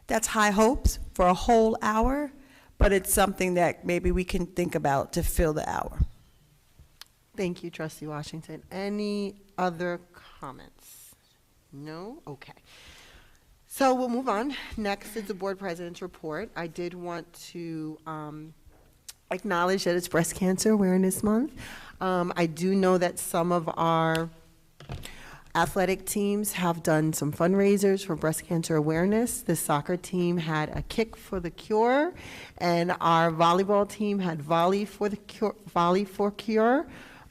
that's high hopes for a whole hour, but it's something that maybe we can think about to fill the hour. Thank you, Trustee Washington. Any other comments? No? Okay. So we'll move on. Next is the board president's report. I did want to acknowledge that it's Breast Cancer Awareness Month. I do know that some of our athletic teams have done some fundraisers for breast cancer awareness. The soccer team had a Kick for the Cure, and our volleyball team had Volley for Cure.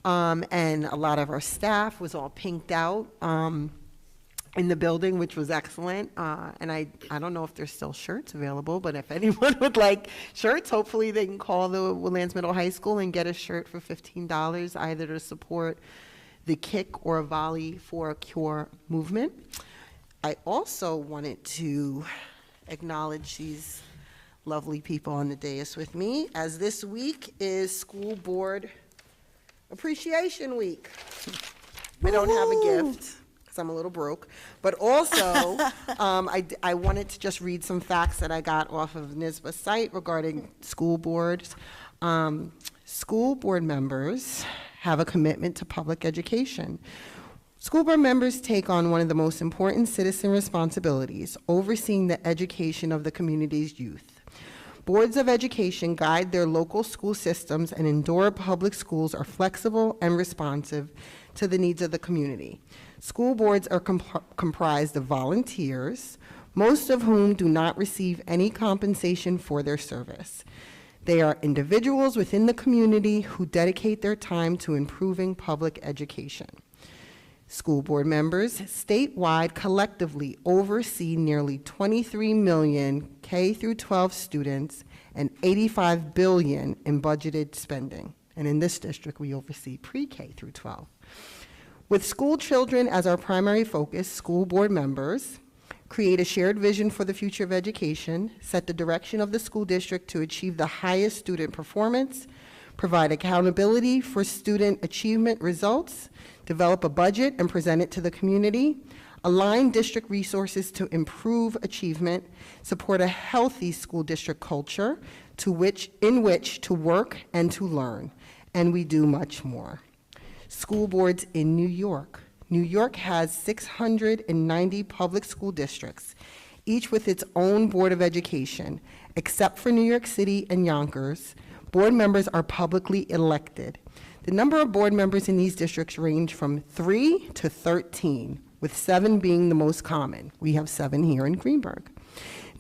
And a lot of our staff was all pinked out in the building, which was excellent. And I don't know if there's still shirts available, but if anyone would like shirts, hopefully they can call the Woodlands Middle High School and get a shirt for $15, either to support the Kick or Volley for a Cure movement. I also wanted to acknowledge these lovely people on the dais with me, as this week is School Board Appreciation Week. I don't have a gift because I'm a little broke. But also, I wanted to just read some facts that I got off of NYSBA's site regarding school boards. School board members have a commitment to public education. School board members take on one of the most important citizen responsibilities, overseeing the education of the community's youth. Boards of education guide their local school systems and ensure public schools are flexible and responsive to the needs of the community. School boards are comprised of volunteers, most of whom do not receive any compensation for their service. They are individuals within the community who dedicate their time to improving public education. School board members statewide collectively oversee nearly 23 million K through 12 students and 85 billion in budgeted spending. And in this district, we oversee pre-K through 12. With school children as our primary focus, school board members create a shared vision for the future of education, set the direction of the school district to achieve the highest student performance, provide accountability for student achievement results, develop a budget and present it to the community, align district resources to improve achievement, support a healthy school district culture in which to work and to learn, and we do much more. School boards in New York. New York has 690 public school districts, each with its own Board of Education. Except for New York City and Yonkers, board members are publicly elected. The number of board members in these districts range from 3 to 13, with 7 being the most common. We have 7 here in Greenburgh.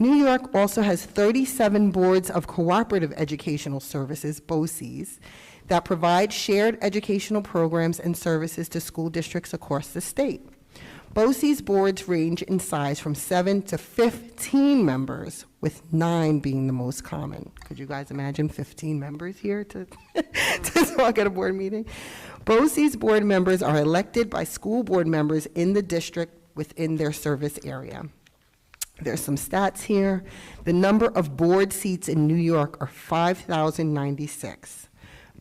New York also has 37 boards of cooperative educational services, BOCES, that provide shared educational programs and services to school districts across the state. BOCES boards range in size from 7 to 15 members, with 9 being the most common. Could you guys imagine 15 members here to talk at a board meeting? BOCES board members are elected by school board members in the district within their service area. There's some stats here. The number of board seats in New York are 5,096.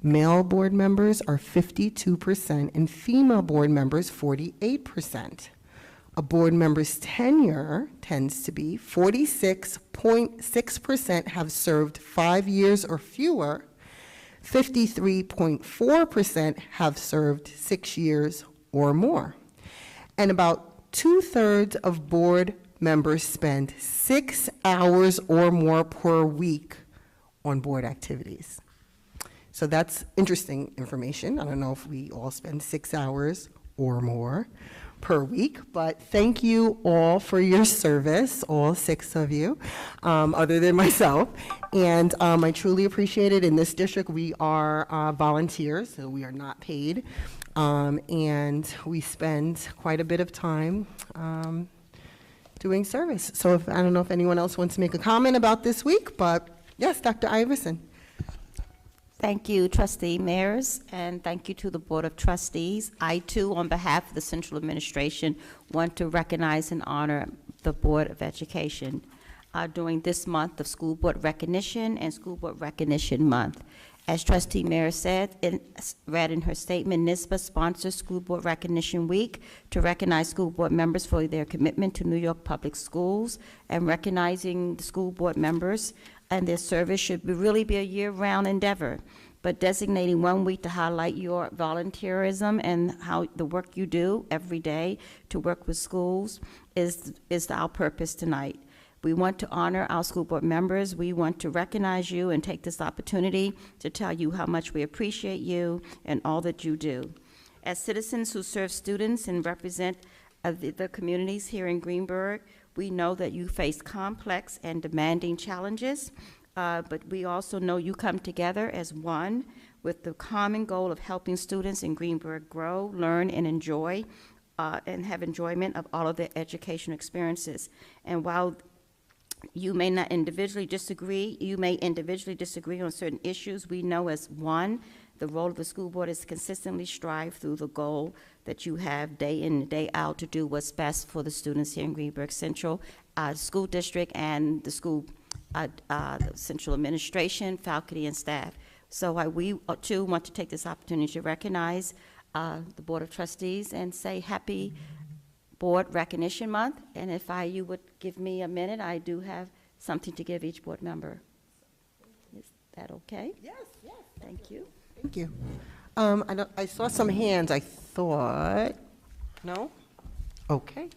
Male board members are 52% and female board members 48%. A board member's tenure tends to be 46.6% have served 5 years or fewer, 53.4% have served 6 years or more. And about 2/3 of board members spend 6 hours or more per week on board activities. So that's interesting information. I don't know if we all spend 6 hours or more per week, but thank you all for your service, all 6 of you, other than myself. And I truly appreciate it. In this district, we are volunteers, so we are not paid. And we spend quite a bit of time doing service. So I don't know if anyone else wants to make a comment about this week, but yes, Dr. Iverson. Thank you, Trustee Mayers, and thank you to the Board of Trustees. I, too, on behalf of the Central Administration, want to recognize and honor the Board of Education during this month of School Board Recognition and School Board Recognition Month. As Trustee Mayers said, read in her statement, NYSBA sponsors School Board Recognition Week to recognize school board members for their commitment to New York public schools, and recognizing the school board members and their service should really be a year-round endeavor. But designating one week to highlight your volunteerism and how the work you do every day to work with schools is our purpose tonight. We want to honor our school board members. We want to recognize you and take this opportunity to tell you how much we appreciate you and all that you do. As citizens who serve students and represent the communities here in Greenburgh, we know that you face complex and demanding challenges, but we also know you come together as one with the common goal of helping students in Greenburgh grow, learn, and enjoy, and have enjoyment of all of their educational experiences. And while you may individually disagree on certain issues, we know as one, the role of the school board is to consistently strive through the goal that you have day in and day out to do what's best for the students here in Greenburgh Central School District and the school Central Administration, faculty, and staff. So we too want to take this opportunity to recognize the Board of Trustees and say Happy Board Recognition Month. And if you would give me a minute, I do have something to give each board member. Is that okay? Yes, yes. Thank you. Thank you. I saw some hands, I thought. No? Okay.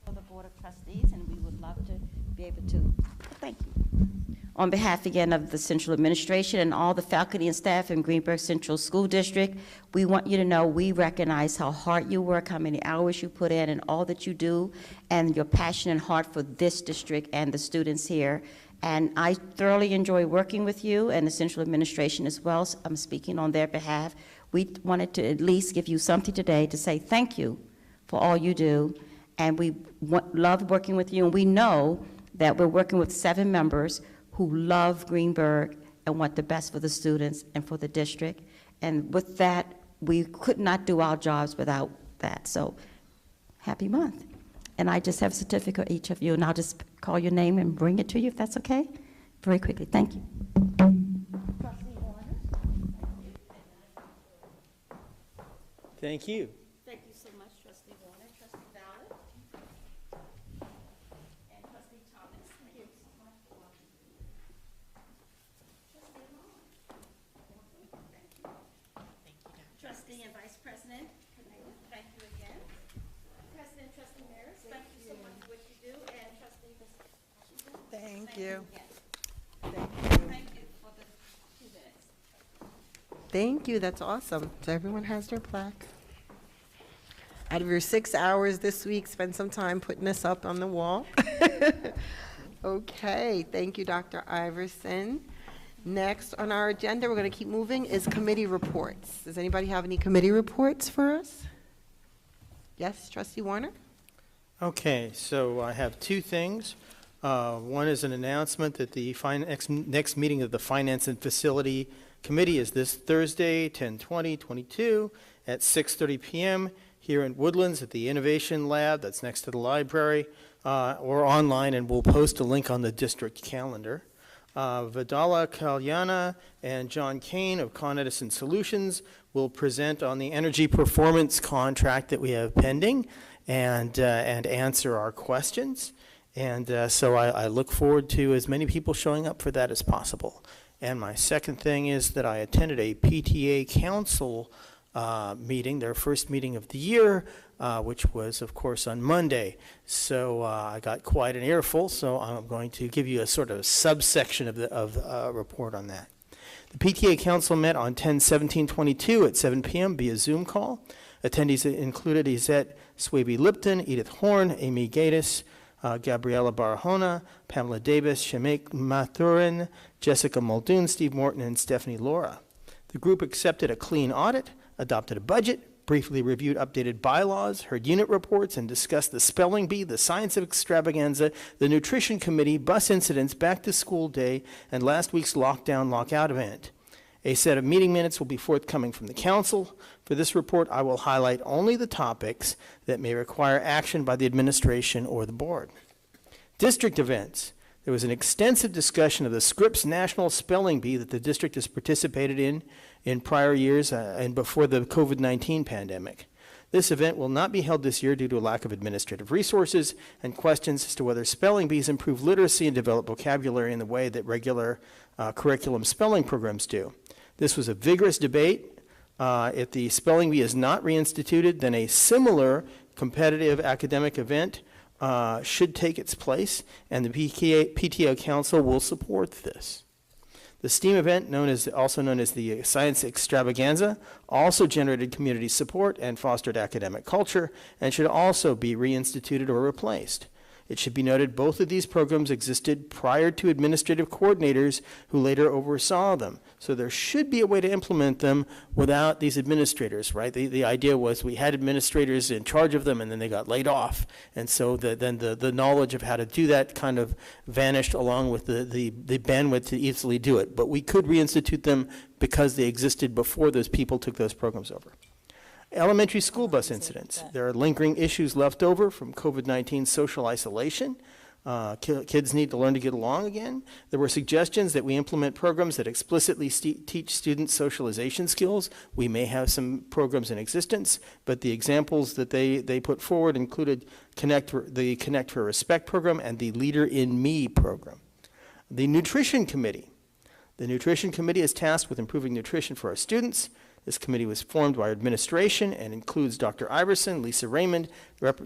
For the Board of Trustees, and we would love to be able to, thank you. On behalf again of the Central Administration and all the faculty and staff in Greenburgh Central School District, we want you to know we recognize how hard you work, how many hours you put in, and all that you do, and your passion and heart for this district and the students here. And I thoroughly enjoy working with you and the Central Administration as well. So I'm speaking on their behalf. We wanted to at least give you something today to say thank you for all you do. And we love working with you, and we know that we're working with 7 members who love Greenburgh and want the best for the students and for the district. And with that, we could not do our jobs without that. So happy month. And I just have a certificate for each of you, and I'll just call your name and bring it to you if that's okay. Very quickly, thank you. Thank you. Thank you so much, Trustee Warner, Trustee Ballard, and Trustee Thomas. Thank you so much for watching. Trustee Long. Thank you. Trustee and Vice President Canela, thank you again. President, Trustee Harris, thank you so much for what you do, and Trustee Washington. Thank you. Thank you for the 2 minutes. Thank you, that's awesome. So everyone has their plaque. Out of your 6 hours this week, spend some time putting this up on the wall. Okay, thank you, Dr. Iverson. Next on our agenda, we're going to keep moving, is committee reports. Does anybody have any committee reports for us? Yes, Trustee Warner? Okay, so I have 2 things. One is an announcement that the next meeting of the Finance and Facility Committee is this Thursday, 10/20/22 at 6:30 p.m. here in Woodlands at the Innovation Lab that's next to the library, or online, and we'll post a link on the district calendar. Vidala Kalyana and John Kane of Con Edison Solutions will present on the energy performance contract that we have pending and answer our questions. And so I look forward to as many people showing up for that as possible. And my second thing is that I attended a PTA council meeting, their first meeting of the year, which was, of course, on Monday. So I got quite an earful, so I'm going to give you a sort of subsection of the report on that. The PTA council met on 10/17/22 at 7 p.m. via Zoom call. Attendees included Izette Swaby-Lipton, Edith Horn, Amy Gatiss, Gabriela Barahona, Pamela Davis, Shemek Mathurin, Jessica Muldoon, Steve Morton, and Stephanie Laura. The group accepted a clean audit, adopted a budget, briefly reviewed updated bylaws, heard unit reports, and discussed the spelling bee, the science of extravaganza, the nutrition committee, bus incidents, back to school day, and last week's lockdown lockout event. A set of meeting minutes will be forthcoming from the council. For this report, I will highlight only the topics that may require action by the administration or the board. District events. There was an extensive discussion of the Scripps National Spelling Bee that the district has participated in prior years and before the COVID-19 pandemic. This event will not be held this year due to a lack of administrative resources and questions as to whether spelling bees improve literacy and develop vocabulary in the way that regular curriculum spelling programs do. This was a vigorous debate. If the spelling bee is not reinstituted, then a similar competitive academic event should take its place, and the PTO Council will support this. The STEAM event, also known as the Science Extravaganza, also generated community support and fostered academic culture, and should also be reinstituted or replaced. It should be noted both of these programs existed prior to administrative coordinators who later oversaw them. So there should be a way to implement them without these administrators, right? The idea was we had administrators in charge of them and then they got laid off. And so then the knowledge of how to do that kind of vanished along with the bandwidth to easily do it. But we could reinstitute them because they existed before those people took those programs over. Elementary school bus incidents. There are lingering issues left over from COVID-19 social isolation. Kids need to learn to get along again. There were suggestions that we implement programs that explicitly teach students socialization skills. We may have some programs in existence, but the examples that they put forward included the Connect for Respect program and the Leader in Me program. The Nutrition Committee. The Nutrition Committee is tasked with improving nutrition for our students. This committee was formed by our administration and includes Dr. Iverson, Lisa Raymond,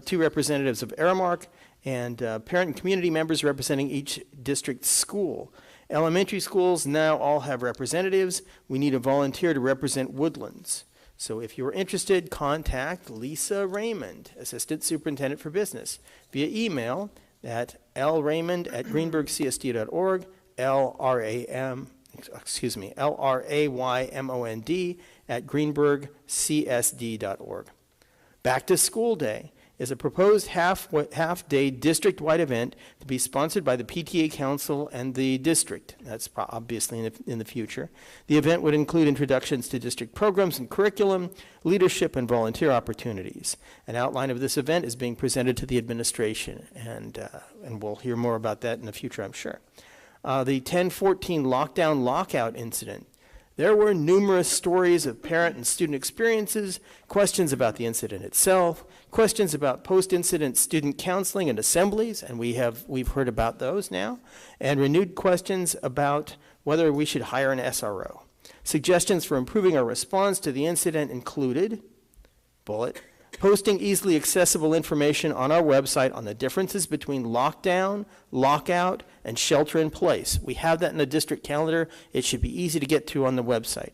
two representatives of Aramark, and parent and community members representing each district school. Elementary schools now all have representatives. We need a volunteer to represent Woodlands. So if you're interested, contact Lisa Raymond, Assistant Superintendent for Business, via email at lraymond@greenbergcsd.org, LRAYMOND@greenbergcsd.org. Back to School Day is a proposed half-day district-wide event to be sponsored by the PTA Council and the district. That's obviously in the future. The event would include introductions to district programs and curriculum, leadership, and volunteer opportunities. An outline of this event is being presented to the administration, and we'll hear more about that in the future, I'm sure. The 10-14 lockdown lockout incident. There were numerous stories of parent and student experiences, questions about the incident itself, questions about post-incident student counseling and assemblies, and we've heard about those now, and renewed questions about whether we should hire an SRO. Suggestions for improving our response to the incident included, posting easily accessible information on our website on the differences between lockdown, lockout, and shelter in place. We have that in the district calendar. It should be easy to get to on the website.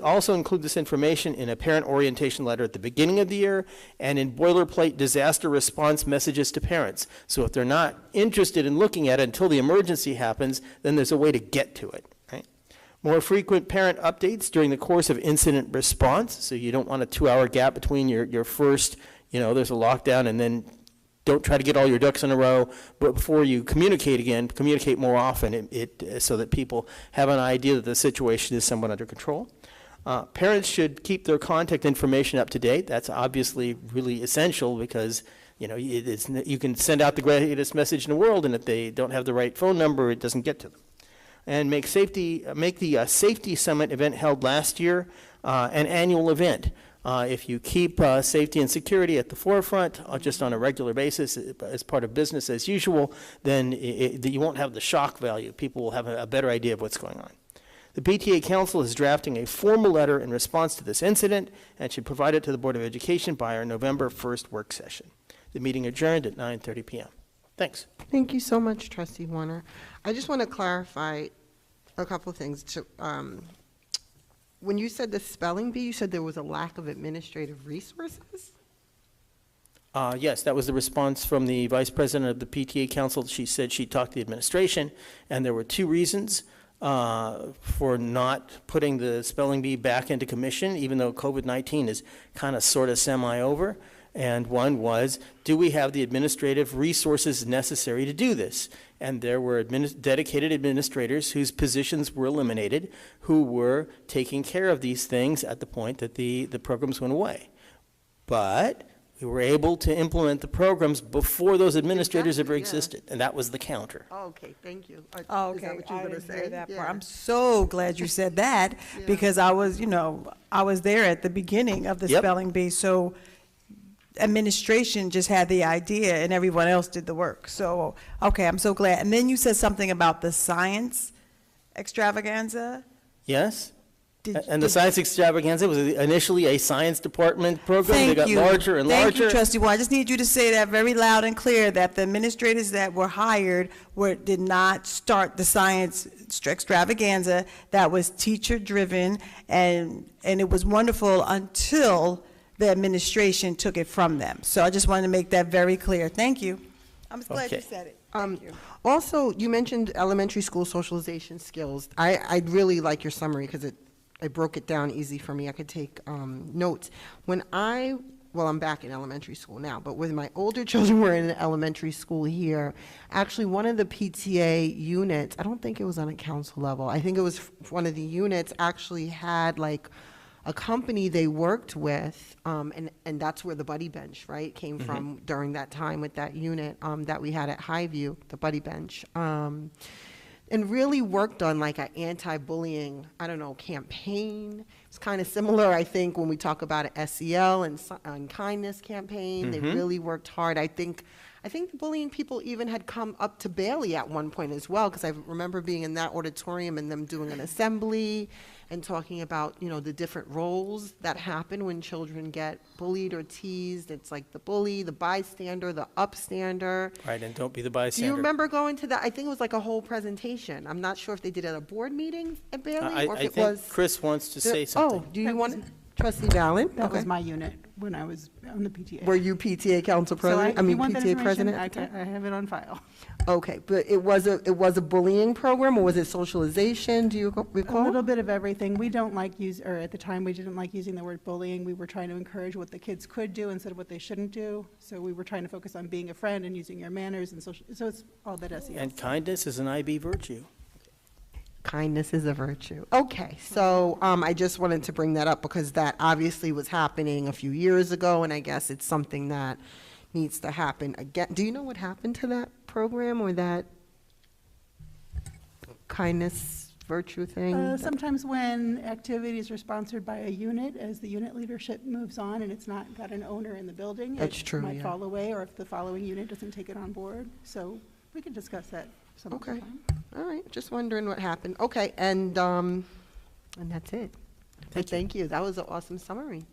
Also include this information in a parent orientation letter at the beginning of the year and in boilerplate disaster response messages to parents. So if they're not interested in looking at it until the emergency happens, then there's a way to get to it. More frequent parent updates during the course of incident response, so you don't want a 2-hour gap between your first, there's a lockdown, and then don't try to get all your ducks in a row, but before you communicate again, communicate more often so that people have an idea that the situation is somewhat under control. Parents should keep their contact information up to date. That's obviously really essential because you can send out the greatest message in the world, and if they don't have the right phone number, it doesn't get to them. And make the Safety Summit event held last year an annual event. If you keep safety and security at the forefront just on a regular basis as part of business as usual, then you won't have the shock value. People will have a better idea of what's going on. The PTA Council is drafting a formal letter in response to this incident and should provide it to the Board of Education by our November 1st work session. The meeting adjourned at 9:30 p.m. Thanks. Thank you so much, Trustee Warner. I just want to clarify a couple of things. When you said the spelling bee, you said there was a lack of administrative resources? Yes, that was the response from the Vice President of the PTA Council. She said she talked to the administration, and there were two reasons for not putting the spelling bee back into commission, even though COVID-19 is kind of sort of semi-over. And one was, do we have the administrative resources necessary to do this? And there were dedicated administrators whose positions were eliminated who were taking care of these things at the point that the programs went away. But we were able to implement the programs before those administrators ever existed, and that was the counter. Oh, okay, thank you. Oh, Is okay. that what you were I going to didn't hear say? that Yeah. part. I'm so glad you said that because I was there at the beginning of the Yep. spelling bee. So administration just had the idea and everyone else did the work. So, okay, I'm so glad. And then you said something about the science extravaganza. Yes? And the science extravaganza was initially a science department program. Thank They got you. larger and Thank larger. you, Trustee Warren. I just need you to say that very loud and clear, that the administrators that were hired did not start the science extravaganza. That was teacher-driven, and it was wonderful until the administration took it from them. So I just wanted to make that very clear. Thank you. I'm glad you said it. Thank you. Also, you mentioned elementary school socialization skills. I really like your summary because it broke it down easy for me. I could take notes. I'm back in elementary school now, but when my older children were in elementary school here, actually one of the PTA units, I don't think it was on a council level, I think it was one of the units actually had like a company they worked with, and that's where the Buddy Bench, right, came Mm-hmm. from during that time with that unit that we had at Highview, the Buddy Bench. And really worked on like an anti-bullying, I don't know, campaign. It's kind of similar, I think, when we talk about an SEL and kindness campaign. They Mhm. really worked hard. I think the bullying people even had come up to Bailey at one point as well, because I remember being in that auditorium and them doing an assembly and talking about, you know, the different roles that happen when children get bullied or teased. It's like the bully, the bystander, the upstander. Right, and don't be the Do bystander. you remember going to that? I think it was like a whole presentation. I'm not sure if they did it at a board meeting at Bailey or if I it think was. Chris wants to say something. Oh, do you want, Trustee Valen? That was Okay. my unit when I was on the PTA. Were you PTA council So president? if you want that PTA information, president? I at the time? I have it on file. Okay, but it was a bullying program, or was it socialization? Do you A recall? little bit of everything. We don't like or at the time, we didn't like using the word bullying. We were trying to encourage what the kids could do instead of what they shouldn't do. So we were trying to focus on being a friend and using your manners and social, so it's all that SEL. And kindness is an IB virtue. Kindness is a virtue. Okay, so I just wanted to bring that up because that obviously was happening a few years ago, and I guess it's something that needs to happen again. Do you know what happened to that program or that kindness virtue thing? Sometimes when activities are sponsored by a unit, as the unit leadership moves on and it's not got an owner in the building, That's it true, might yeah. fall away, or if the following unit doesn't take it on board. So we can discuss that some other Okay. time. All right, just wondering what happened. Okay, and that's it. Thank you. That was an awesome summary.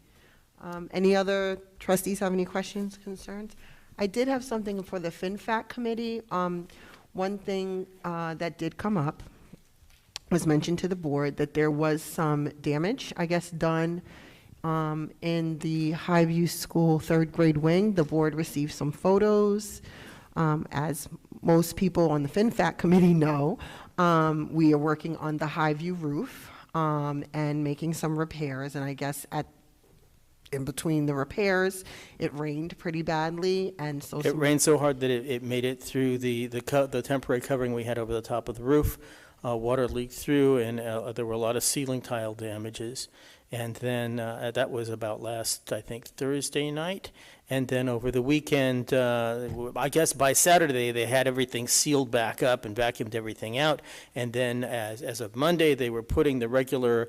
Any other trustees have any questions, concerns? I did have something for the FinFac committee. One thing that did come up was mentioned to the board that there was some damage, I guess, done in the Highview School third grade wing. The board received some photos. As most people on the FinFac committee know, we are working on the Highview roof and making some repairs. And I guess in between the repairs, it rained pretty badly, and so It rained so hard that it made it through the temporary covering we had over the top of the roof. Water leaked through, and there were a lot of ceiling tile damages. And then that was about last, I think, Thursday night. And then over the weekend, I guess by Saturday, they had everything sealed back up and vacuumed everything out. And then as of Monday, they were putting the regular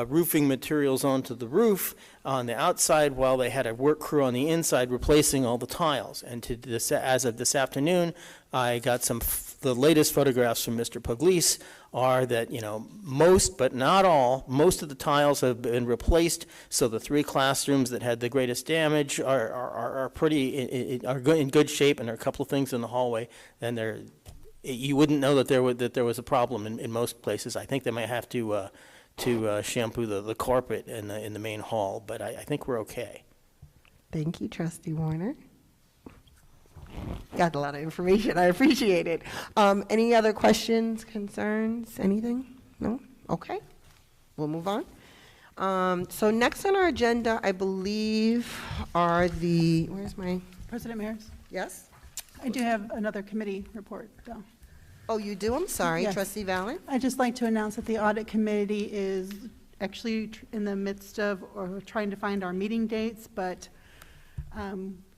roofing materials onto the roof on the outside while they had a work crew on the inside replacing all the tiles. And as of this afternoon, I got the latest photographs from Mr. Pugliese are that, most, but not all, most of the tiles have been replaced, so the 3 classrooms that had the greatest damage are in good shape, and there are a couple of things in the hallway, and you wouldn't know that there was a problem in most places. I think they might have to shampoo the carpet in the main hall, but I think we're okay. Thank you, Trustee Warner. Got a lot of information. I appreciate it. Any other questions, concerns, anything? No? Okay. We'll move on. So next on our agenda, I believe, are where's my? President Maris? Yes? I do have another committee report, though. Oh, you do? I'm sorry. Yes. Trustee Valen? I'd just like to announce that the Audit Committee is actually in the midst of trying to find our meeting dates, but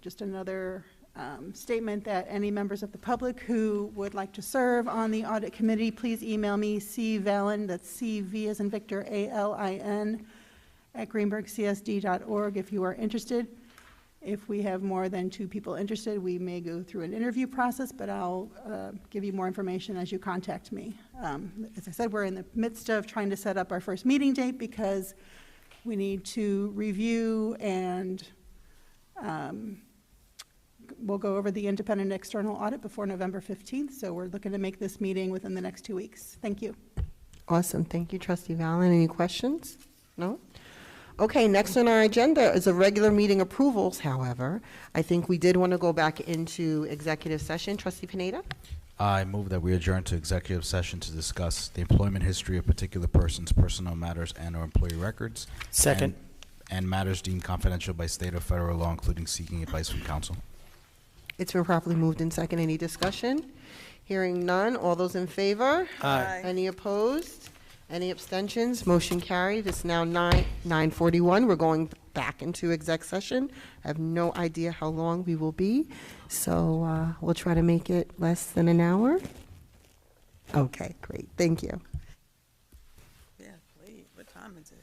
just another statement that any members of the public who would like to serve on the Audit Committee, please email me, cvalin, that's C-V as in Victor, A-L-I-N, at greenbergcsd.org if you are interested. If we have more than 2 people interested, we may go through an interview process, but I'll give you more information as you contact me. As I said, we're in the midst of trying to set up our first meeting date because we need to review and we'll go over the independent external audit before November 15th, so we're looking to make this meeting within the next 2 weeks. Thank you. Awesome. Thank you, Trustee Valen. Any questions? No? Okay, next on our agenda is a regular meeting approvals, however. I think we did want to go back into executive session. Trustee Pineda? I move that we adjourn to executive session to discuss the employment history of particular persons, personnel matters, and/or employee records. Second. And matters deemed confidential by state or federal law, including seeking advice from counsel. It's been properly moved in second. Any discussion? Hearing none. All those in favor? Aye. Any opposed? Any abstentions? Motion carried. It's now 9:41. We're going back into exec session. I have no idea how long we will be, so we'll try to make it less than an hour. Okay, great. Thank you. Yeah, late. What time is it?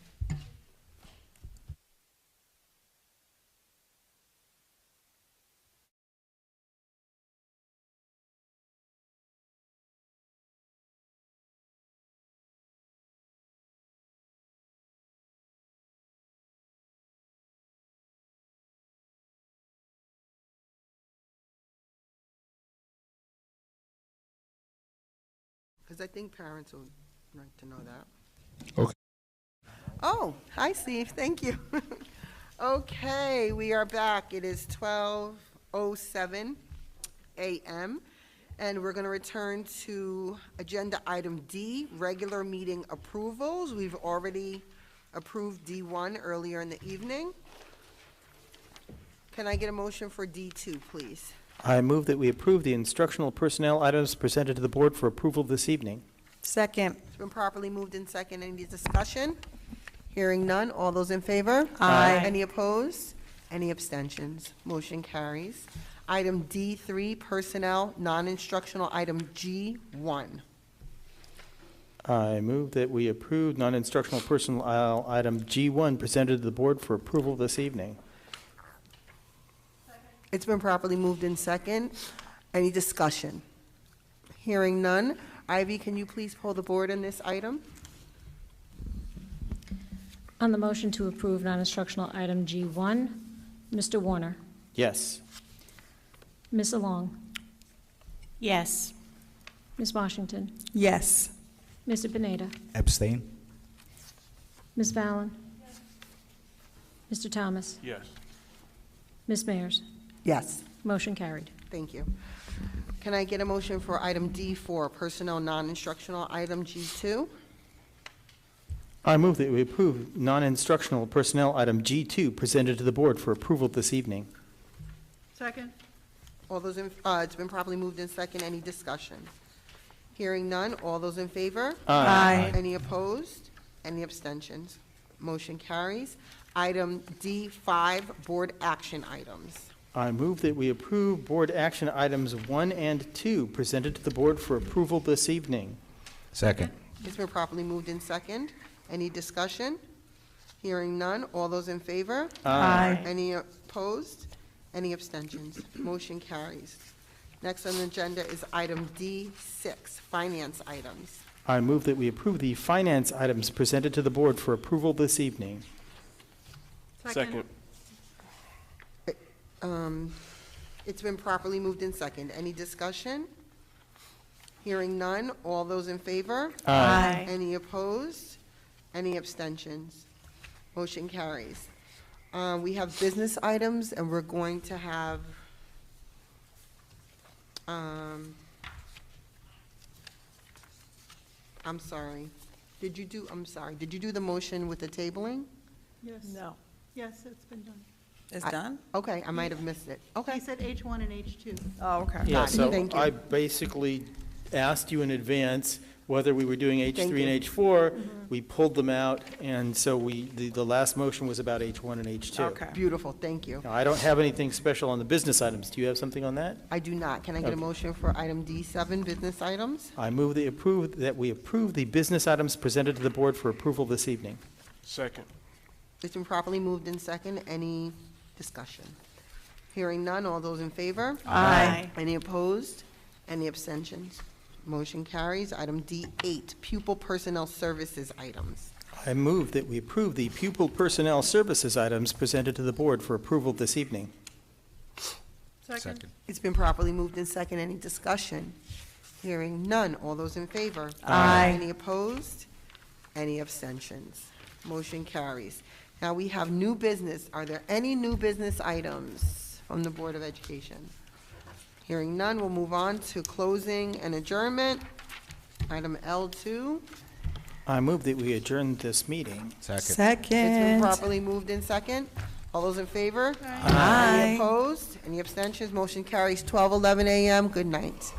Because I think parents would like to know that. Okay. Oh, hi, Steve. Thank you. Okay, we are back. It is 12:07 a.m., and we're going to return to agenda item D, regular meeting approvals. We've already approved D1 earlier in the evening. Can I get a motion for D2, please? I move that we approve the instructional personnel items presented to the board for approval this evening. Second. It's been properly moved in second. Any discussion? Hearing none. All those in favor? Aye. Any opposed? Any abstentions? Motion carries. Item D3, personnel, non-instructional, item G1. I move that we approve non-instructional personnel item G1 presented to the board for approval this evening. It's been properly moved in second. Any discussion? Hearing none. Ivy, can you please pull the board on this item? On the motion to approve non-instructional item G1, Mr. Warner, Yes. Ms. Along, Yes. Ms. Washington, Yes. Mr. Pineda, Abstain? Ms. Fallon, Mr. Thomas, Yes. Ms. Mayers. Yes. Motion carried. Thank you. Can I get a motion for item D4, personnel non-instructional, item G2? I move that we approve non-instructional personnel item G2 presented to the board for approval this evening. Second. All those in, it's been properly moved in second. Any discussion? Hearing none. All those in favor? Aye. Any opposed? Any abstentions? Motion carries. Item D5, board action items. I move that we approve board action items 1 and 2 presented to the board for approval this evening. Second. It's been properly moved in second. Any discussion? Hearing none. All those in favor? Aye. Any opposed? Any abstentions? Motion carries. Next on the agenda is item D6, finance items. I move that we approve the finance items presented to the board for approval this evening. Second. It's been properly moved in second. Any discussion? Hearing none. All those in favor? Aye. Any opposed? Any abstentions? Motion carries. We have business items, and we're going to have, I'm sorry. Did you do the motion with the tabling? Yes. No. Yes, it's been done. It's done? Okay, I might have missed it. Okay. He said H1 and H2. Oh, okay. Yeah, Got it. so Thank you. I basically asked you in advance whether we were doing Thank H3 you. and H4. We pulled them out, and so the last motion was about H1 and H2. Okay. Beautiful, thank you. Now, I don't have anything special on the business items. Do you have something on that? I do not. Can I get a Okay. motion for item D7, business items? I move that we approve the business items presented to the board for approval this evening. Second. It's been properly moved in second. Any discussion? Hearing none. All those in favor? Aye. Any opposed? Any abstentions? Motion carries. Item D8, pupil personnel services items. I move that we approve the pupil personnel services items presented to the board for approval this evening. Second. It's been properly moved in second. Any discussion? Hearing none. All those in favor? Aye. Any opposed? Any abstentions? Motion carries. Now we have new business. Are there any new business items from the Board of Education? Hearing none, we'll move on to closing and adjournment. Item L2. I move that we adjourn this meeting. Second. It's been Second. properly moved in second. All those in favor? Aye. Any opposed? Any abstentions? Motion carries 12:11 a.m. Good night.